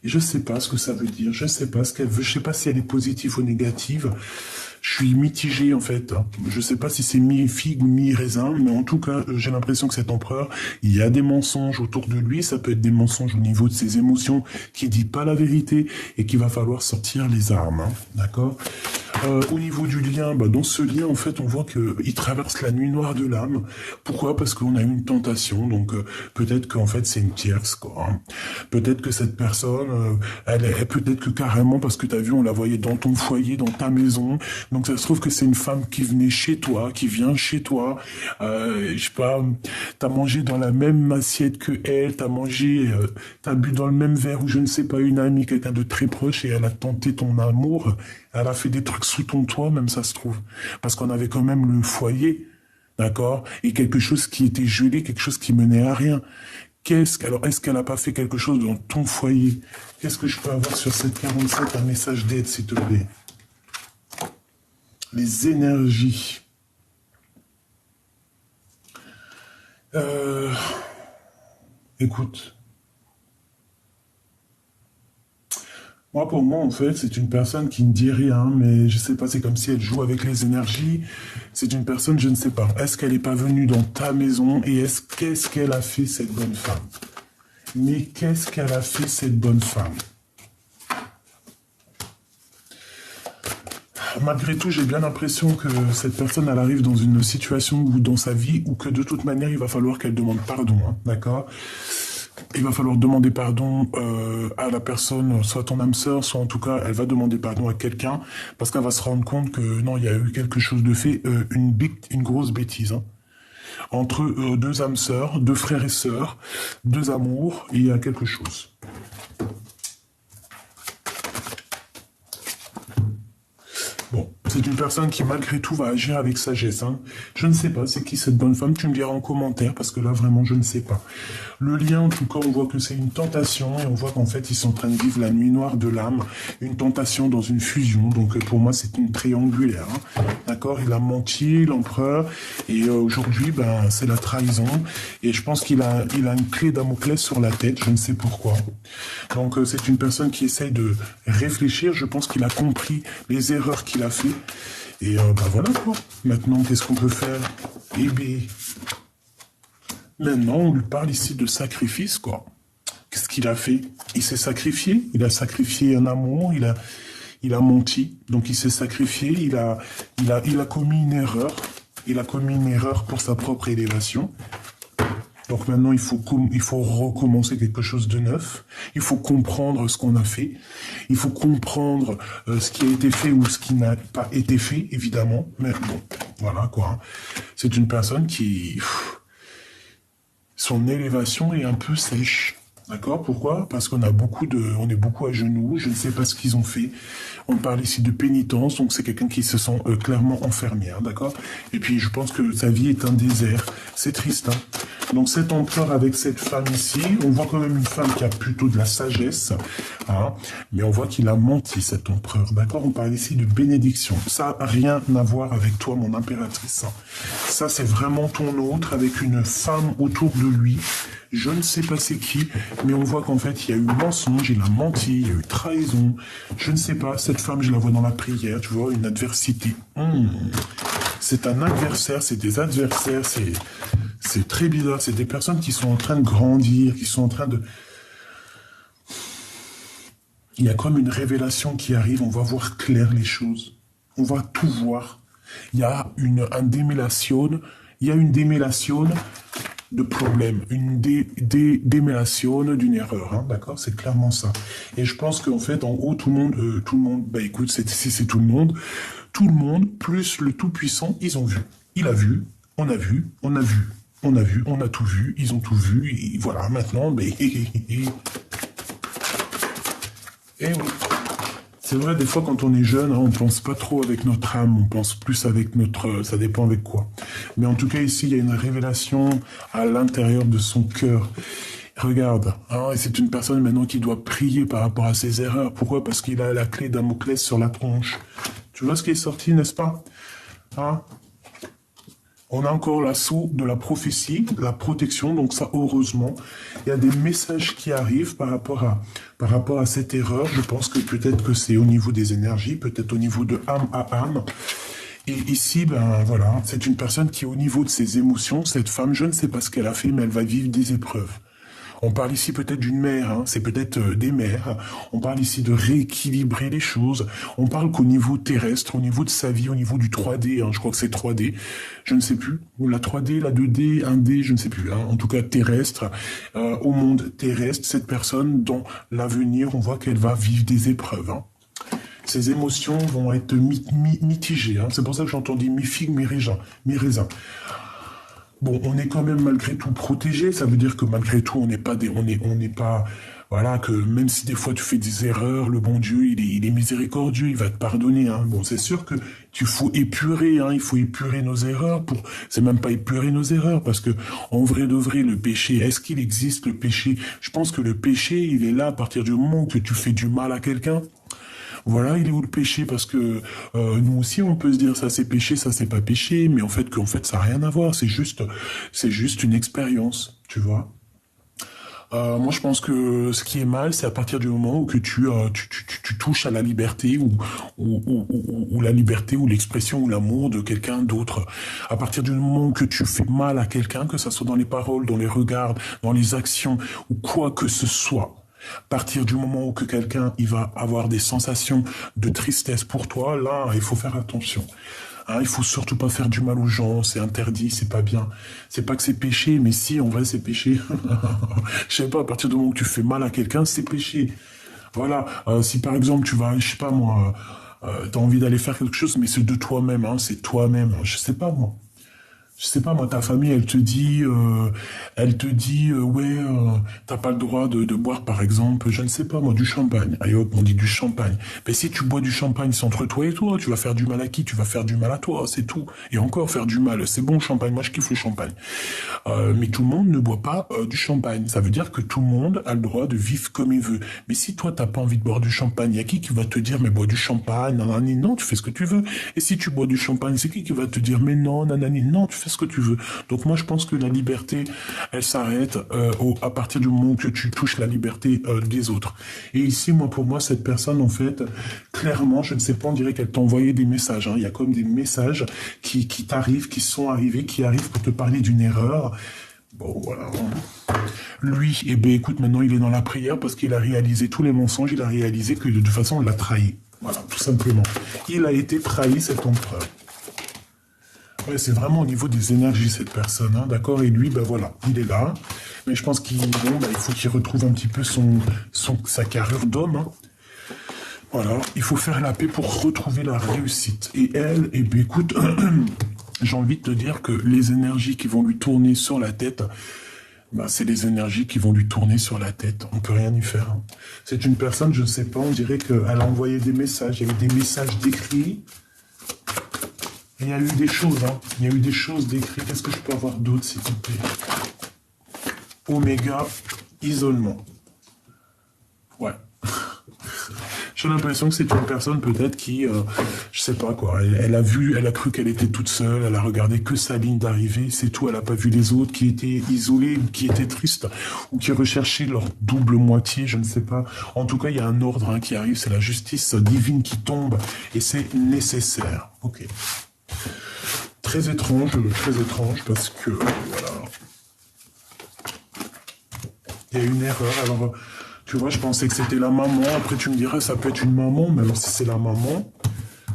Et je sais pas ce que ça veut dire, je sais pas ce qu'elle veut, je sais pas si elle est positive ou négative. Je suis mitigé en fait. Je sais pas si c'est mi-figue ou mi-raisin, mais en tout cas, j'ai l'impression que cet empereur, il y a des mensonges autour de lui. Ça peut être des mensonges au niveau de ses émotions, qui dit pas la vérité et qu'il va falloir sortir les armes. Hein, d'accord. Au niveau du lien, bah, dans ce lien, en fait, on voit qu'il traverse la nuit noire de l'âme. Pourquoi? Parce qu'on a eu une tentation. Donc peut-être qu'en fait c'est une tierce, quoi. Hein. Peut-être que cette personne, elle est peut-être que carrément parce que t'as vu, on la voyait dans ton foyer, dans ta maison. Donc ça se trouve que c'est une femme qui venait chez toi, qui vient chez toi. Je sais pas, t'as mangé dans la même assiette que elle, t'as mangé, t'as bu dans le même verre ou je ne sais pas, une amie, quelqu'un de très proche et elle a tenté ton amour. Elle a fait des trucs sous ton toit, même ça se trouve. Parce qu'on avait quand même le foyer, d'accord? Et quelque chose qui était gelé, quelque chose qui menait à rien. Alors, est-ce qu'elle n'a pas fait quelque chose dans ton foyer? Qu'est-ce que je peux avoir sur cette 47, un message d'aide, s'il te plaît? Les énergies. Écoute. Moi, pour moi, en fait, c'est une personne qui ne dit rien, mais je sais pas, c'est comme si elle joue avec les énergies. C'est une personne, je ne sais pas. Est-ce qu'elle n'est pas venue dans ta maison et qu'est-ce qu'elle a fait, cette bonne femme? Mais qu'est-ce qu'elle a fait, cette bonne femme? Malgré tout, j'ai bien l'impression que cette personne, elle arrive dans une situation ou dans sa vie où que de toute manière, il va falloir qu'elle demande pardon, hein, d'accord? Il va falloir demander pardon à la personne, soit ton âme sœur, soit en tout cas, elle va demander pardon à quelqu'un, parce qu'elle va se rendre compte que non, il y a eu quelque chose de fait, une grosse bêtise, hein. Entre deux âmes sœurs, deux frères et sœurs, deux amours, il y a quelque chose. Bon, c'est une personne qui malgré tout va agir avec sagesse. Hein. Je ne sais pas, c'est qui cette bonne femme? Tu me diras en commentaire, parce que là vraiment je ne sais pas. Le lien, en tout cas, on voit que c'est une tentation, et on voit qu'en fait ils sont en train de vivre la nuit noire de l'âme, une tentation dans une fusion, donc pour moi c'est une triangulaire. Hein. D'accord? Il a menti, l'empereur, et aujourd'hui ben, c'est la trahison, et je pense qu'il a une clé Damoclès sur la tête, je ne sais pourquoi. Donc c'est une personne qui essaye de réfléchir, je pense qu'il a compris les erreurs qu'il a fait. Et ben voilà quoi. Maintenant, qu'est-ce qu'on peut faire? Eh bien, maintenant, on lui parle ici de sacrifice, quoi. Qu'est-ce qu'il a fait? Il s'est sacrifié. Il a sacrifié un amour. Il a menti. Donc, il s'est sacrifié. Il a commis une erreur. Il a commis une erreur pour sa propre élévation. Donc maintenant, il faut recommencer quelque chose de neuf. Il faut comprendre ce qu'on a fait. Il faut comprendre ce qui a été fait ou ce qui n'a pas été fait, évidemment. Mais bon, voilà quoi. C'est une personne qui... Son élévation est un peu sèche. D'accord? Pourquoi? Parce on est beaucoup à genoux. Je ne sais pas ce qu'ils ont fait. On parle ici de pénitence, donc c'est quelqu'un qui se sent clairement enfermé, hein, d'accord? Et puis je pense que sa vie est un désert. C'est triste, hein? Donc cet empereur avec cette femme ici, on voit quand même une femme qui a plutôt de la sagesse, hein, mais on voit qu'il a menti, cet empereur, d'accord? On parle ici de bénédiction. Ça n'a rien à voir avec toi, mon impératrice. Ça, c'est vraiment ton autre, avec une femme autour de lui. Je ne sais pas c'est qui, mais on voit qu'en fait, il y a eu mensonge, il a menti, il y a eu trahison. Je ne sais pas, cette femme, je la vois dans la prière, tu vois, une adversité. C'est un adversaire, c'est des adversaires, c'est très bizarre. C'est des personnes qui sont en train de grandir, qui sont en train de... Il y a comme une révélation qui arrive, on va voir clair les choses. On va tout voir. Il y a une démêlation de problème, une démêlation d'une erreur, hein, d'accord? C'est clairement ça. Et je pense qu'en fait, en haut, tout le monde, bah écoute, c'est tout le monde, plus le Tout-Puissant, ils ont vu. Il a vu, on a vu, on a vu, on a vu, on a tout vu, ils ont tout vu, et voilà, maintenant, mais... Et oui. C'est vrai, des fois, quand on est jeune, hein, on pense pas trop avec notre âme, on pense plus avec notre... ça dépend avec quoi. Mais en tout cas, ici, il y a une révélation à l'intérieur de son cœur. Regarde, hein, et c'est une personne maintenant qui doit prier par rapport à ses erreurs. Pourquoi? Parce qu'il a la clé Damoclès sur la tronche. Tu vois ce qui est sorti, n'est-ce pas? Hein? On a encore l'assaut de la prophétie, la protection, donc ça, heureusement. Il y a des messages qui arrivent par rapport à cette erreur. Je pense que peut-être que c'est au niveau des énergies, peut-être au niveau de âme à âme. Et ici, ben voilà, c'est une personne qui est au niveau de ses émotions. Cette femme, je ne sais pas ce qu'elle a fait, mais elle va vivre des épreuves. On parle ici peut-être d'une mère, hein, c'est peut-être des mères. On parle ici de rééquilibrer les choses. On parle qu'au niveau terrestre, au niveau de sa vie, au niveau du 3D, hein, je crois que c'est 3D, je ne sais plus. Ou la 3D, la 2D, 1D, je ne sais plus. Hein, en tout cas terrestre, au monde terrestre, cette personne, dans l'avenir, on voit qu'elle va vivre des épreuves. Hein. Ses émotions vont être mitigées. Hein. C'est pour ça que j'entends dire mi-figue, mi-raisin. Bon, on est quand même malgré tout protégé. Ça veut dire que malgré tout, on n'est pas, voilà, que même si des fois tu fais des erreurs, le bon Dieu, il est miséricordieux, il va te pardonner. Hein. Bon, c'est sûr que faut épurer, hein, il faut épurer nos erreurs. C'est même pas épurer nos erreurs, parce que en vrai de vrai, le péché, est-ce qu'il existe le péché? Je pense que le péché, il est là à partir du moment que tu fais du mal à quelqu'un. Voilà, il est où le péché? Parce que nous aussi, on peut se dire ça c'est péché, ça c'est pas péché, mais en fait, ça n'a rien à voir. C'est juste une expérience, tu vois. Moi, je pense que ce qui est mal, c'est à partir du moment où que tu touches à la liberté ou la liberté ou l'expression ou l'amour de quelqu'un d'autre. À partir du moment où que tu fais mal à quelqu'un, que ça soit dans les paroles, dans les regards, dans les actions ou quoi que ce soit. À partir du moment où que quelqu'un il va avoir des sensations de tristesse pour toi, là, il faut faire attention. Hein, il faut surtout pas faire du mal aux gens, c'est interdit, c'est pas bien. C'est pas que c'est péché, mais si, en vrai, c'est péché. Je sais pas, à partir du moment où tu fais mal à quelqu'un, c'est péché. Voilà, si par exemple tu vas, je sais pas moi, t'as envie d'aller faire quelque chose, mais c'est de toi-même, hein, c'est toi-même. Je sais pas moi. Je sais pas, moi, ta famille, elle te dit, ouais, t'as pas le droit de boire, par exemple, je ne sais pas, moi, du champagne. Allez hop, on dit du champagne. Mais si tu bois du champagne, c'est entre toi et toi, tu vas faire du mal à qui? Tu vas faire du mal à toi, c'est tout. Et encore, faire du mal, c'est bon, le champagne, moi, je kiffe le champagne. Mais tout le monde ne boit pas du champagne. Ça veut dire que tout le monde a le droit de vivre comme il veut. Mais si toi, t'as pas envie de boire du champagne, y a qui va te dire, mais bois du champagne, nanani, non, tu fais ce que tu veux. Et si tu bois du champagne, c'est qui va te dire, mais non, nanani, non, tu fais ce que tu veux. Donc moi, je pense que la liberté, elle s'arrête à partir du moment que tu touches la liberté des autres. Et ici, moi, pour moi, cette personne, en fait, clairement, je ne sais pas, on dirait qu'elle t'a envoyé des messages. Hein. Il y a comme des messages qui t'arrivent, qui sont arrivés, qui arrivent pour te parler d'une erreur. Bon, voilà. Lui, eh ben, écoute, maintenant, il est dans la prière parce qu'il a réalisé tous les mensonges. Il a réalisé que, de toute façon, on l'a trahi. Voilà, tout simplement. Il a été trahi, cet empereur. Ouais, c'est vraiment au niveau des énergies, cette personne, hein, d'accord? Et lui, ben voilà, il est là. Mais je pense il faut qu'il retrouve un petit peu sa carrure d'homme, hein. Voilà, il faut faire la paix pour retrouver la réussite. Et elle, eh bien, écoute, j'ai envie de te dire que les énergies qui vont lui tourner sur la tête, bah, c'est les énergies qui vont lui tourner sur la tête. On peut rien y faire. Hein. C'est une personne, je ne sais pas, on dirait qu'elle a envoyé des messages. Il y a eu des messages décrits. Et il y a eu des choses, hein. Il y a eu des choses décrites. Qu'est-ce que je peux avoir d'autre, s'il te plaît? Oméga, isolement. Ouais. J'ai l'impression que c'est une personne peut-être qui, je sais pas quoi, elle a cru qu'elle était toute seule, elle a regardé que sa ligne d'arrivée, c'est tout, elle a pas vu les autres qui étaient isolés, qui étaient tristes, ou qui recherchaient leur double moitié, je ne sais pas. En tout cas, il y a un ordre hein, qui arrive, c'est la justice divine qui tombe, et c'est nécessaire. Ok. Très étrange, parce que, voilà. Il y a une erreur, alors... Tu vois, je pensais que c'était la maman. Après, tu me dirais, ça peut être une maman. Mais alors, si c'est la maman,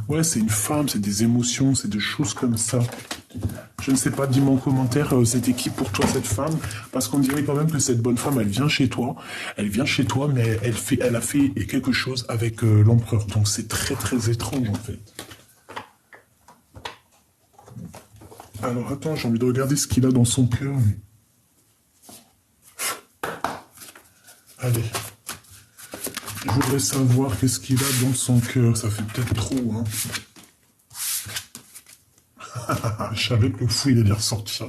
ouais, c'est une femme, c'est des émotions, c'est des choses comme ça. Je ne sais pas, dis-moi en commentaire, c'était qui pour toi cette femme? Parce qu'on dirait quand même que cette bonne femme, elle vient chez toi. Elle vient chez toi, mais elle a fait quelque chose avec l'empereur. Donc, c'est très, très étrange, en fait. Alors, attends, j'ai envie de regarder ce qu'il a dans son cœur. Allez. Je voudrais savoir qu'est-ce qu'il a dans son cœur. Ça fait peut-être trop, hein. Je savais que le fou, il allait ressortir.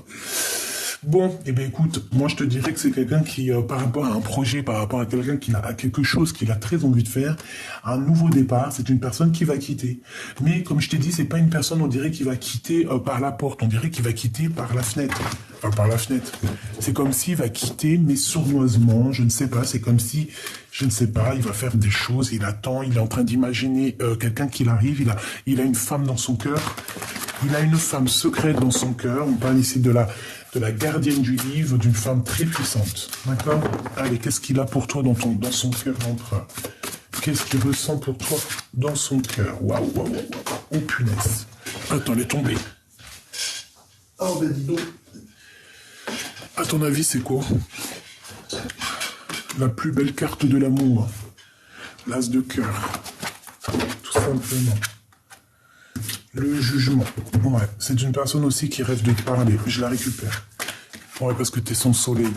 Bon, eh bien écoute, moi je te dirais que c'est quelqu'un qui, par rapport à un projet, par rapport à quelqu'un qui a quelque chose qu'il a très envie de faire, un nouveau départ, c'est une personne qui va quitter. Mais comme je t'ai dit, c'est pas une personne, on dirait, qui va quitter par la porte, on dirait qu'il va quitter par la fenêtre. Enfin, par la fenêtre. C'est comme s'il va quitter, mais sournoisement, je ne sais pas, c'est comme si, je ne sais pas, il va faire des choses, il attend, il est en train d'imaginer quelqu'un qui arrive, il a une femme dans son cœur, il a une femme secrète dans son cœur, on parle ici de la gardienne du livre, d'une femme très puissante. D'accord? Allez, qu'est-ce qu'il a pour toi dans son cœur, l'empereur? Qu'est-ce qu'il ressent pour toi dans son cœur? Waouh, waouh, waouh. Oh, punaise. Attends, elle est tombée. Oh, ben dis donc. À ton avis, c'est quoi? La plus belle carte de l'amour. L'as de cœur. Tout simplement. Le jugement. Ouais, c'est une personne aussi qui rêve de parler. Je la récupère. Ouais, parce que t'es son soleil.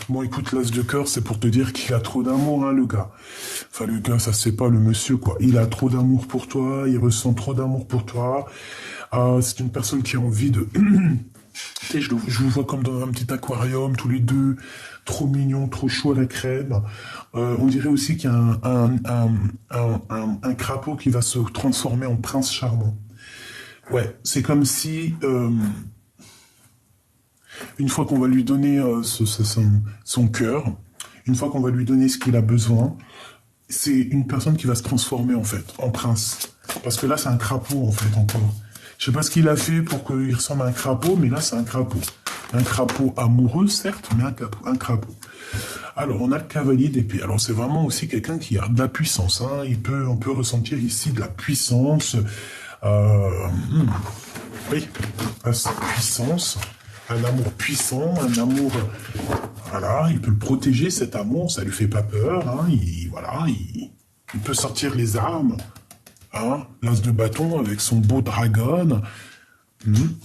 Bon, écoute, l'as de cœur, c'est pour te dire qu'il a trop d'amour, hein, le gars. Enfin, le gars, ça se fait pas, le monsieur, quoi. Il a trop d'amour pour toi, il ressent trop d'amour pour toi. C'est une personne qui a envie de... Tu sais, je vous vois comme dans un petit aquarium, tous les deux, trop mignons, trop chaud à la crème. On dirait aussi qu'il y a un crapaud qui va se transformer en prince charmant. Ouais, c'est comme si, une fois qu'on va lui donner son cœur, une fois qu'on va lui donner ce qu'il a besoin, c'est une personne qui va se transformer, en fait, en prince. Parce que là, c'est un crapaud, en fait, encore. Je sais pas ce qu'il a fait pour qu'il ressemble à un crapaud, mais là, c'est un crapaud. Un crapaud amoureux, certes, mais un crapaud. Alors, on a le cavalier d'épée. Alors, c'est vraiment aussi quelqu'un qui a de la puissance, hein. On peut ressentir ici de la puissance... oui, sa puissance, un amour puissant, un amour, voilà, il peut le protéger, cet amour, ça lui fait pas peur, hein, il peut sortir les armes, hein, l'as de bâton avec son beau dragon.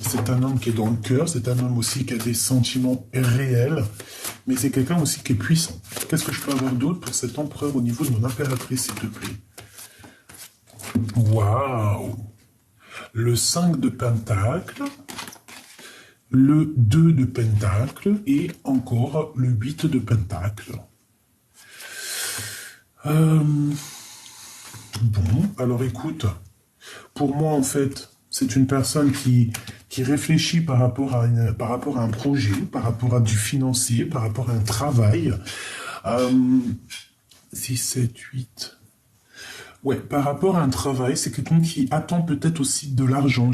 C'est un homme qui est dans le cœur, c'est un homme aussi qui a des sentiments réels, mais c'est quelqu'un aussi qui est puissant. Qu'est-ce que je peux avoir d'autre pour cet empereur au niveau de mon impératrice, s'il te plaît? Waouh! Le 5 de pentacle, le 2 de pentacle et encore le 8 de pentacle. Bon, alors écoute, pour moi en fait, c'est une personne qui réfléchit par rapport à un projet, par rapport à du financier, par rapport à un travail. 6, 7, 8... Ouais, par rapport à un travail, c'est quelqu'un qui attend peut-être aussi de l'argent,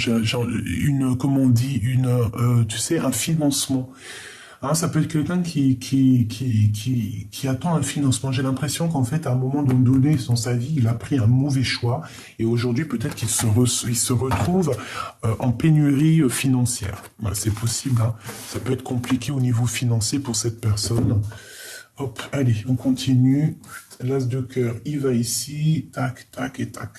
comment on dit, tu sais, un financement. Hein, ça peut être quelqu'un qui attend un financement. J'ai l'impression qu'en fait, à un moment donné dans sa vie, il a pris un mauvais choix et aujourd'hui, peut-être qu'il se retrouve en pénurie financière. Voilà, c'est possible, hein. Ça peut être compliqué au niveau financier pour cette personne. Hop, allez, on continue. L'as de cœur, il va ici, tac, tac et tac.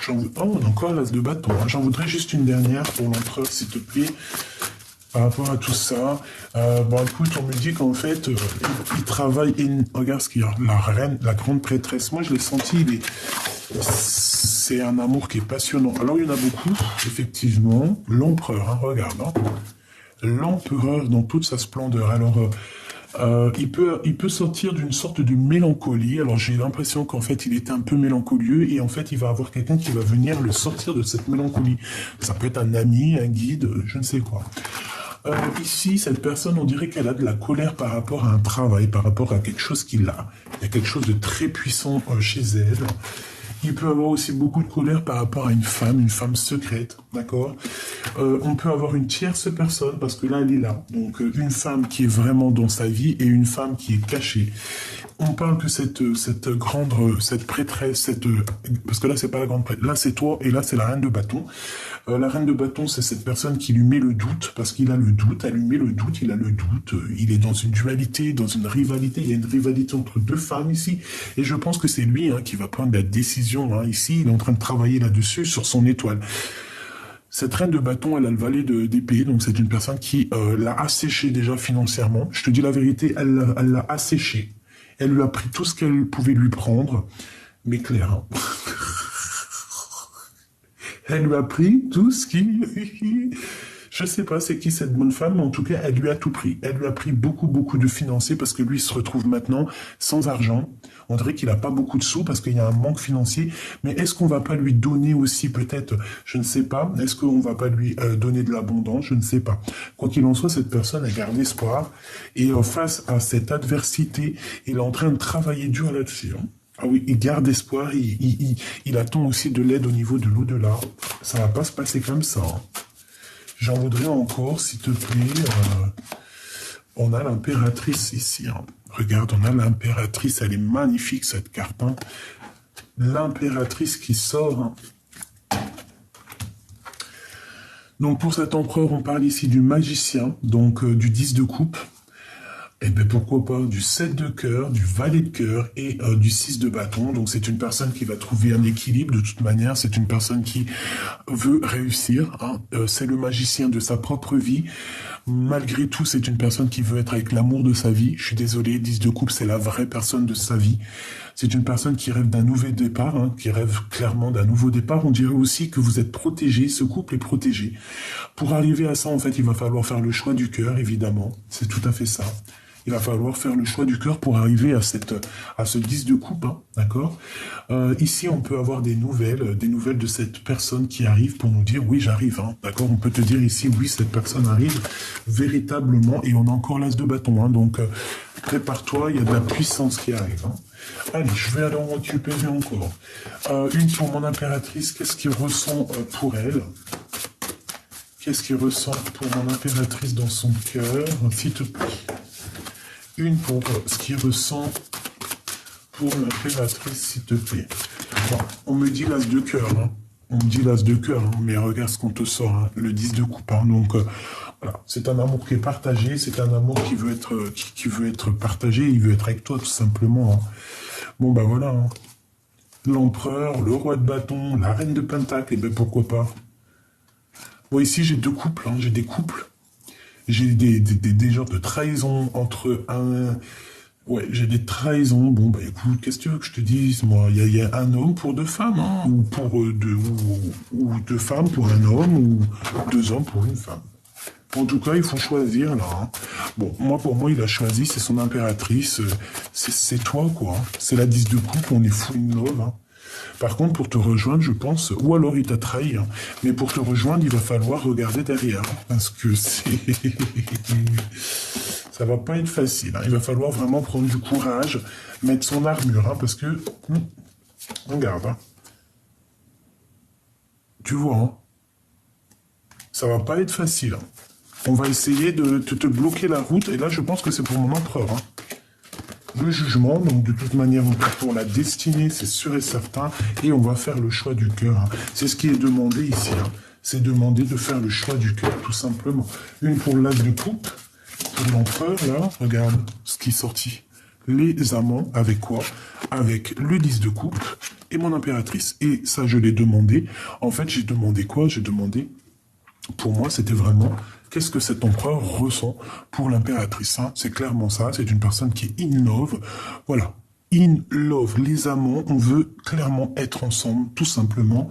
Oh, encore l'as de bâton. J'en voudrais juste une dernière pour l'empereur, s'il te plaît, par rapport à tout ça. Bon, écoute, on me dit qu'en fait, il travaille... Regarde ce qu'il y a, la reine, la grande prêtresse. Moi, je l'ai senti, c'est un amour qui est passionnant. Alors, il y en a beaucoup, effectivement. L'empereur, hein, regarde. Hein. L'empereur dans toute sa splendeur. Alors... il peut sortir d'une sorte de mélancolie. Alors j'ai l'impression qu'en fait il était un peu mélancolieux et en fait il va avoir quelqu'un qui va venir le sortir de cette mélancolie. Ça peut être un ami, un guide, je ne sais quoi. Ici, cette personne, on dirait qu'elle a de la colère par rapport à un travail, par rapport à quelque chose qu'il a. Il y a quelque chose de très puissant chez elle. Il peut avoir aussi beaucoup de colère par rapport à une femme secrète, d'accord? On peut avoir une tierce personne, parce que là, elle est là. Donc, une femme qui est vraiment dans sa vie et une femme qui est cachée. On parle que cette prêtresse, parce que là, c'est pas la grande prêtresse, là, c'est toi, et là, c'est la reine de bâton. La reine de bâton, c'est cette personne qui lui met le doute, parce qu'il a le doute, elle lui met le doute, il a le doute, il est dans une dualité, dans une rivalité, il y a une rivalité entre deux femmes ici, et je pense que c'est lui qui va prendre la décision, ici, il est en train de travailler là-dessus, sur son étoile. Cette reine de bâton, elle a le valet d'épée, donc c'est une personne qui l'a asséché déjà financièrement. Je te dis la vérité, elle l'a asséché. Elle lui a pris tout ce qu'elle pouvait lui prendre. Mais clair, hein. Elle lui a pris tout ce qui... Je sais pas c'est qui cette bonne femme, mais en tout cas, elle lui a tout pris. Elle lui a pris beaucoup, beaucoup de financiers parce que lui, il se retrouve maintenant sans argent. On dirait qu'il n'a pas beaucoup de sous parce qu'il y a un manque financier. Mais est-ce qu'on va pas lui donner aussi peut-être, je ne sais pas, est-ce qu'on va pas lui donner de l'abondance? Je ne sais pas. Quoi qu'il en soit, cette personne a gardé espoir. Et face à cette adversité, il est en train de travailler dur là-dessus. Hein. Ah oui, il garde espoir, il attend aussi de l'aide au niveau de l'au-delà. Ça va pas se passer comme ça. Hein. J'en voudrais encore, s'il te plaît. On a l'impératrice ici. Hein. Regarde, on a l'impératrice. Elle est magnifique, cette carte. Hein. L'impératrice qui sort. Hein. Donc, pour cet empereur, on parle ici du magicien, donc du 10 de coupe. Et bien pourquoi pas du 7 de cœur, du valet de cœur et du 6 de bâton. Donc c'est une personne qui va trouver un équilibre de toute manière. C'est une personne qui veut réussir. Hein. C'est le magicien de sa propre vie. Malgré tout, c'est une personne qui veut être avec l'amour de sa vie. Je suis désolé, 10 de coupe, c'est la vraie personne de sa vie. C'est une personne qui rêve d'un nouvel départ, hein, qui rêve clairement d'un nouveau départ. On dirait aussi que vous êtes protégé, ce couple est protégé. Pour arriver à ça, en fait, il va falloir faire le choix du cœur, évidemment. C'est tout à fait ça. Il va falloir faire le choix du cœur pour arriver à ce 10 de coupe, hein, d'accord. Ici, on peut avoir des nouvelles de cette personne qui arrive pour nous dire, oui, j'arrive, hein, d'accord. On peut te dire ici, oui, cette personne arrive véritablement, et on a encore l'as de bâton, hein, donc prépare-toi, il y a de la puissance qui arrive. Hein. Allez, je vais aller en récupérer encore. Une pour mon impératrice, qu'est-ce qu'il ressent pour elle? Qu'est-ce qu'il ressent pour mon impératrice dans son cœur, s'il te plaît? Une pour ce qu'il ressent pour l'impératrice, s'il te plaît. Bon, on me dit l'as de cœur, hein. On me dit l'as de cœur, hein. Mais regarde ce qu'on te sort, hein. Le 10 de coupe. Hein. Donc, voilà, c'est un amour qui est partagé, c'est un amour qui veut être partagé, il veut être avec toi, tout simplement. Hein. Bon, ben voilà. Hein. L'empereur, le roi de bâton, la reine de pentacle, et ben pourquoi pas. Bon, ici, j'ai deux couples, hein. J'ai des couples. J'ai des genres de trahison entre un... Ouais, j'ai des trahisons. Bon, bah écoute, qu'est-ce que tu veux que je te dise, moi? Il y a un homme pour deux femmes, hein, ou pour deux femmes pour un homme, ou deux hommes pour une femme. En tout cas, il faut choisir, là. Hein. Bon, pour moi, il a choisi, c'est son impératrice. C'est toi, quoi. Hein. C'est la 10 de coupe, on est full in love, hein. Par contre, pour te rejoindre, je pense, ou alors il t'a trahi, hein, mais pour te rejoindre, il va falloir regarder derrière, parce que ça va pas être facile. Hein. Il va falloir vraiment prendre du courage, mettre son armure, hein, parce que, regarde, hein. Tu vois, hein, ça va pas être facile. Hein. On va essayer de te bloquer la route, et là, je pense que c'est pour mon empereur. Hein. Le jugement, donc de toute manière, on part pour la destinée, c'est sûr et certain, et on va faire le choix du cœur. Hein. C'est ce qui est demandé ici, hein. C'est demandé de faire le choix du cœur, tout simplement. Une pour l'as de coupe, pour l'empereur, là, regarde ce qui est sorti. Les amants, avec quoi? Avec le 10 de coupe et mon impératrice. Et ça, je l'ai demandé. En fait, j'ai demandé quoi? J'ai demandé, pour moi, c'était vraiment... Qu'est-ce que cet empereur ressent pour l'impératrice? Hein? C'est clairement ça, c'est une personne qui est in love. Voilà, in love, les amants, on veut clairement être ensemble, tout simplement.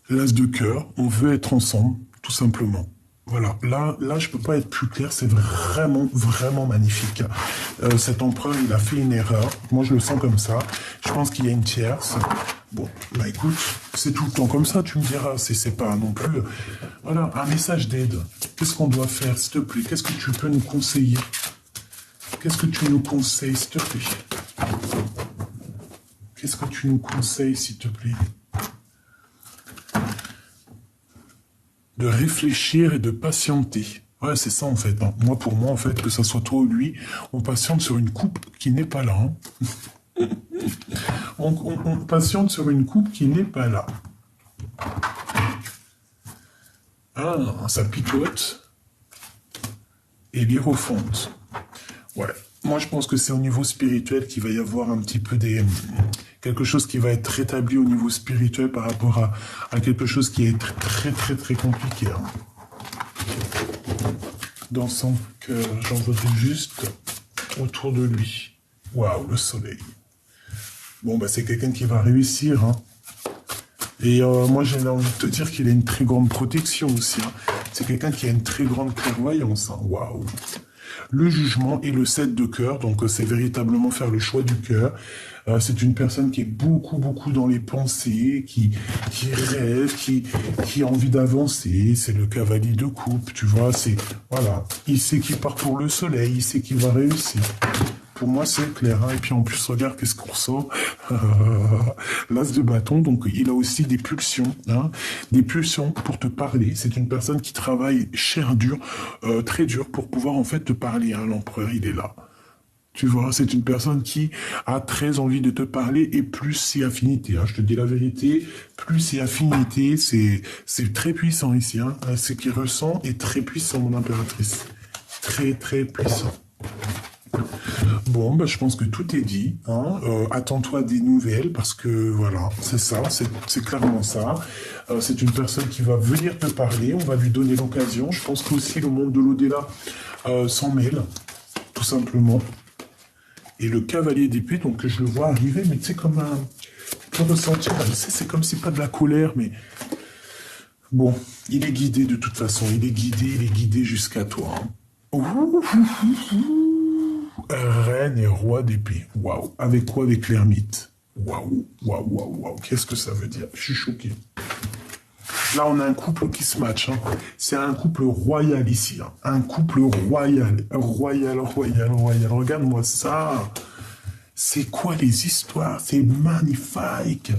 L'as de cœur, on veut être ensemble, tout simplement. Voilà, là, je peux pas être plus clair, c'est vraiment, vraiment magnifique. Cet empereur, il a fait une erreur. Moi, je le sens comme ça. Je pense qu'il y a une tierce. Bon, bah écoute, c'est tout le temps comme ça, tu me diras. C'est pas non plus... Voilà, un message d'aide. Qu'est-ce qu'on doit faire, s'il te plaît? Qu'est-ce que tu peux nous conseiller? Qu'est-ce que tu nous conseilles, s'il te plaît? Qu'est-ce que tu nous conseilles, s'il te plaît? De réfléchir et de patienter. Ouais, c'est ça, en fait. Hein. Moi, pour moi, en fait, que ça soit toi ou lui, on patiente sur une coupe qui n'est pas là. Hein. on patiente sur une coupe qui n'est pas là. Ah, ça picote. Et l'hierophante. Ouais. Moi, je pense que c'est au niveau spirituel qu'il va y avoir un petit peu quelque chose qui va être rétabli au niveau spirituel par rapport à quelque chose qui est très, très, très compliqué. Hein. Dans son cœur, j'en voudrais juste autour de lui. Waouh, le soleil. Bon, bah, c'est quelqu'un qui va réussir, hein. Et moi, j'ai envie de te dire qu'il a une très grande protection aussi, hein. C'est quelqu'un qui a une très grande clairvoyance, hein. Waouh. Le jugement et le 7 de cœur, donc c'est véritablement faire le choix du cœur. C'est une personne qui est beaucoup, beaucoup dans les pensées, qui rêve, qui a envie d'avancer. C'est le cavalier de coupe, tu vois. C'est voilà, il sait qu'il part pour le soleil, il sait qu'il va réussir. Pour moi, c'est clair, hein. Et puis en plus, regarde qu'est-ce qu'on ressent. L'as de bâton, donc il a aussi des pulsions, hein. Des pulsions pour te parler. C'est une personne qui travaille cher, dur, très dur pour pouvoir en fait te parler, hein. L'empereur, il est là. Tu vois, c'est une personne qui a très envie de te parler et plus c'est affinité, hein. Je te dis la vérité, plus c'est affinité, c'est très puissant ici, hein. Ce qu'il ressent est très puissant, mon impératrice. Très, très puissant. Bon, bah, je pense que tout est dit, hein. Attends-toi des nouvelles parce que voilà, c'est ça, c'est clairement ça. C'est une personne qui va venir te parler, on va lui donner l'occasion. Je pense qu'aussi le monde de l'au-delà s'en mêle, tout simplement. Et le cavalier d'épée, donc je le vois arriver, mais tu sais, comme un... Tu peux ressentir, je sais, c'est comme si pas de la colère, mais... Bon, il est guidé de toute façon, il est guidé jusqu'à toi, hein. Ouh, reine et roi d'épée. Waouh. Avec quoi? Avec l'ermite. Waouh, waouh, waouh, waouh. Qu'est-ce que ça veut dire? Je suis choqué. Là, on a un couple qui se match, hein. C'est un couple royal ici, hein. Un couple royal. Royal, royal, royal. Regarde-moi ça. C'est quoi les histoires? C'est magnifique.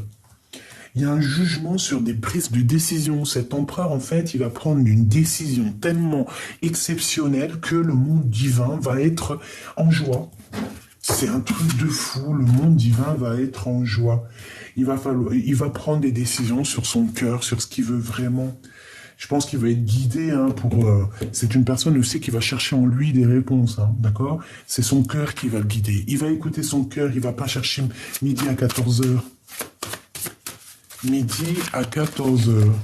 Il y a un jugement sur des prises de décision. Cet empereur, en fait, il va prendre une décision tellement exceptionnelle que le monde divin va être en joie. C'est un truc de fou. Le monde divin va être en joie. Il va prendre des décisions sur son cœur, sur ce qu'il veut vraiment. Je pense qu'il va être guidé, hein, c'est une personne aussi qui va chercher en lui des réponses, hein, d'accord? C'est son cœur qui va le guider. Il va écouter son cœur, il va pas chercher midi à 14 heures. Midi à 14 heures.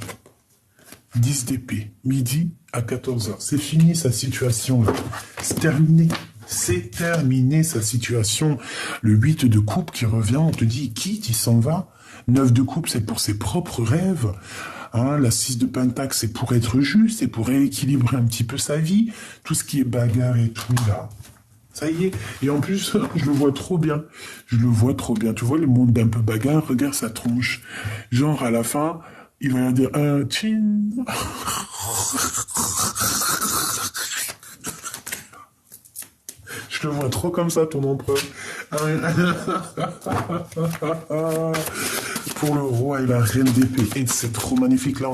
10 d'épée. Midi à 14 heures. C'est fini sa situation, là. C'est terminé. C'est terminé sa situation. Le 8 de coupe qui revient, on te dit, il quitte, il s'en va. 9 de coupe, c'est pour ses propres rêves. Hein, la 6 de pentacle, c'est pour être juste, c'est pour rééquilibrer un petit peu sa vie. Tout ce qui est bagarre et tout, là. Ça y est. Et en plus, je le vois trop bien. Je le vois trop bien. Tu vois le monde d'un peu bagarre, regarde sa tronche. Genre, à la fin, il va dire, tchin. Je le vois trop comme ça, ton empereur. Pour le roi et la reine d'épée. Et c'est trop magnifique. Là,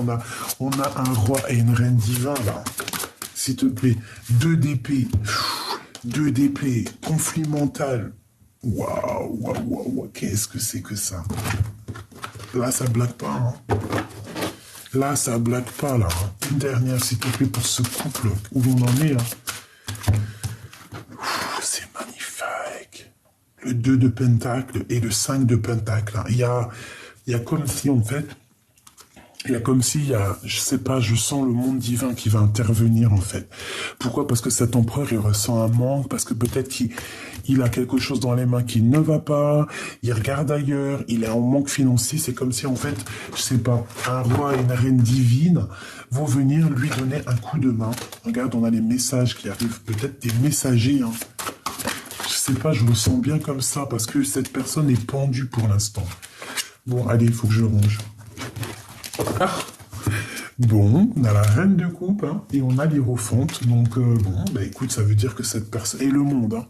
on a un roi et une reine divin, là. S'il te plaît. 2 d'épée. 2 d'épée. Conflit mental. Waouh, waouh, waouh. Qu'est-ce que c'est que ça? Là, ça blague pas, hein. Là, ça blague pas, là, hein. Une dernière, s'il te plaît, pour ce couple où on en est, hein. C'est magnifique. Le 2 de pentacle et le 5 de pentacle, hein. Il y a comme si, en fait, je sais pas, je sens le monde divin qui va intervenir, en fait. Pourquoi? Parce que cet empereur, il ressent un manque, parce que peut-être qu'il a quelque chose dans les mains qui ne va pas, il regarde ailleurs, il est en manque financier, c'est comme si, en fait, je sais pas, un roi et une reine divine vont venir lui donner un coup de main. Regarde, on a les messages qui arrivent, peut-être des messagers, hein. Je sais pas, je le sens bien comme ça, parce que cette personne est pendue pour l'instant. Bon, allez, il faut que je ronge. Ah. Bon, on a la reine de coupe, hein, et on a l'hiérophante. Donc, bon, bah écoute, ça veut dire que cette personne... Et le monde, hein.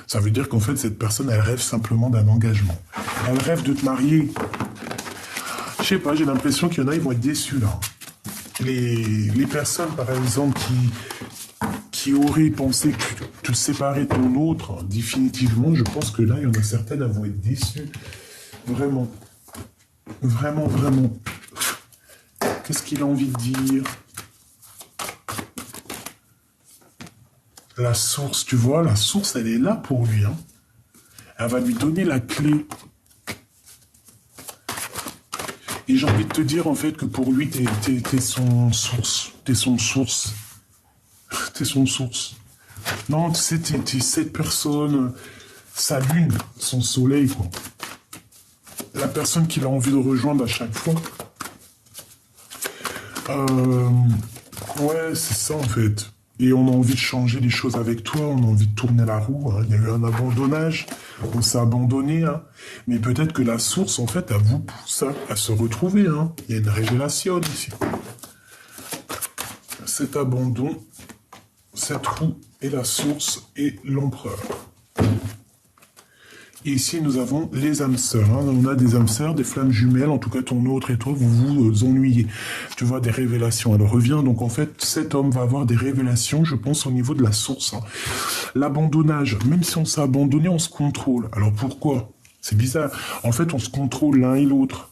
Ça veut dire qu'en fait, cette personne, elle rêve simplement d'un engagement. Elle rêve de te marier. Je sais pas, j'ai l'impression qu'il y en a, ils vont être déçus, là. Les personnes, par exemple, qui auraient pensé te séparer de ton autre, définitivement, je pense que là, il y en a certaines, elles vont être déçues. Vraiment. Vraiment, vraiment. Qu'est-ce qu'il a envie de dire? La source, tu vois, la source, elle est là pour lui, hein. Elle va lui donner la clé. Et j'ai envie de te dire, en fait, que pour lui, t'es son source. T'es son source. T'es son source. Non, tu sais, t'es cette personne, sa lune, son soleil, quoi. la personne qui a envie de rejoindre à chaque fois. Ouais, c'est ça en fait. Et on a envie de changer les choses avec toi, on a envie de tourner la roue. Hein. Il y a eu un abandonnage, on s'est abandonné. Hein. Mais peut-être que la source, en fait, elle vous pousse à se retrouver. Hein. Il y a une révélation ici. Cet abandon, cette roue et la source et l'empereur. Et ici, nous avons les âmes sœurs. Hein. On a des âmes sœurs, des flammes jumelles. En tout cas, ton autre et toi, vous vous ennuyez. Tu vois des révélations. Elle revient. Donc, en fait, cet homme va avoir des révélations, je pense, au niveau de la source. Hein. L'abandonnage. Même si on s'est abandonné, on se contrôle. Alors, pourquoi? C'est bizarre. En fait, on se contrôle l'un et l'autre.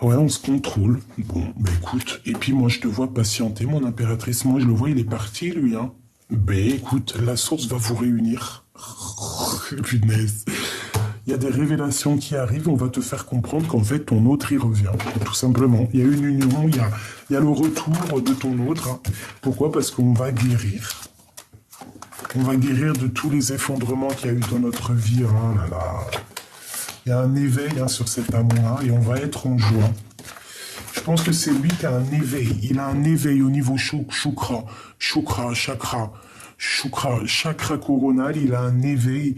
Ouais, on se contrôle. Bon, ben écoute. Et puis, moi, je te vois patienter, mon impératrice. Moi, je le vois, il est parti, lui. Hein. Ben écoute, la source va vous réunir. Punaise. Il y a des révélations qui arrivent, on va te faire comprendre qu'en fait ton autre y revient, tout simplement. Il y a une union, il y a le retour de ton autre. Hein. Pourquoi? Parce qu'on va guérir. On va guérir de tous les effondrements qu'il y a eu dans notre vie. Oh là là. Il y a un éveil hein, sur cet amour et on va être en joie. Je pense que c'est lui qui a un éveil. Il a un éveil au niveau chakra, chakra coronal, il a un éveil,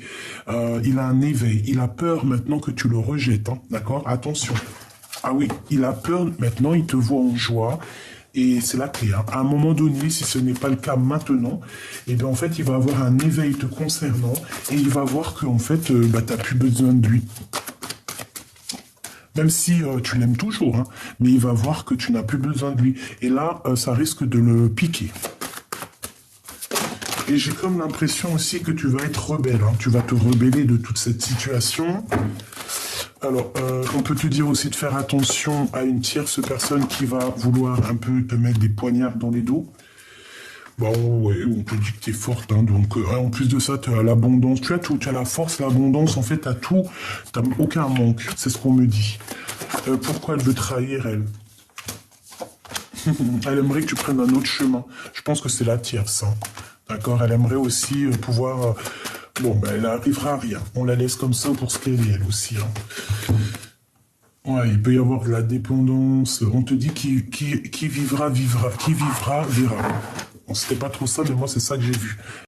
il a peur maintenant que tu le rejettes, hein, d'accord? Attention. Ah oui, il a peur, maintenant il te voit en joie, et c'est la clé, hein. À un moment donné, si ce n'est pas le cas maintenant, et bien en fait, il va avoir un éveil te concernant, et il va voir que en fait, tu n'as plus besoin de lui. Même si tu l'aimes toujours, hein, mais il va voir que tu n'as plus besoin de lui. Et là, ça risque de le piquer. Et j'ai comme l'impression aussi que tu vas être rebelle. Hein. Tu vas te rebeller de toute cette situation. Alors, on peut te dire aussi de faire attention à une tierce personne qui va vouloir un peu te mettre des poignards dans les dos. Bon, ouais, on te dit que t'es forte, hein, donc en plus de ça, tu as l'abondance, tu as tout, tu as la force, l'abondance, en fait, t'as tout, t'as aucun manque, c'est ce qu'on me dit. Pourquoi elle veut trahir, elle? Elle aimerait que tu prennes un autre chemin. Je pense que c'est la tierce, hein. D'accord? Elle aimerait aussi pouvoir... bon, ben, elle n'arrivera à rien. On la laisse comme ça pour ce qu'elle est, elle aussi, hein. Ouais, il peut y avoir de la dépendance. On te dit qui vivra, vivra. Qui vivra, verra. Bon, c'était pas trop ça, mais moi, c'est ça que j'ai vu.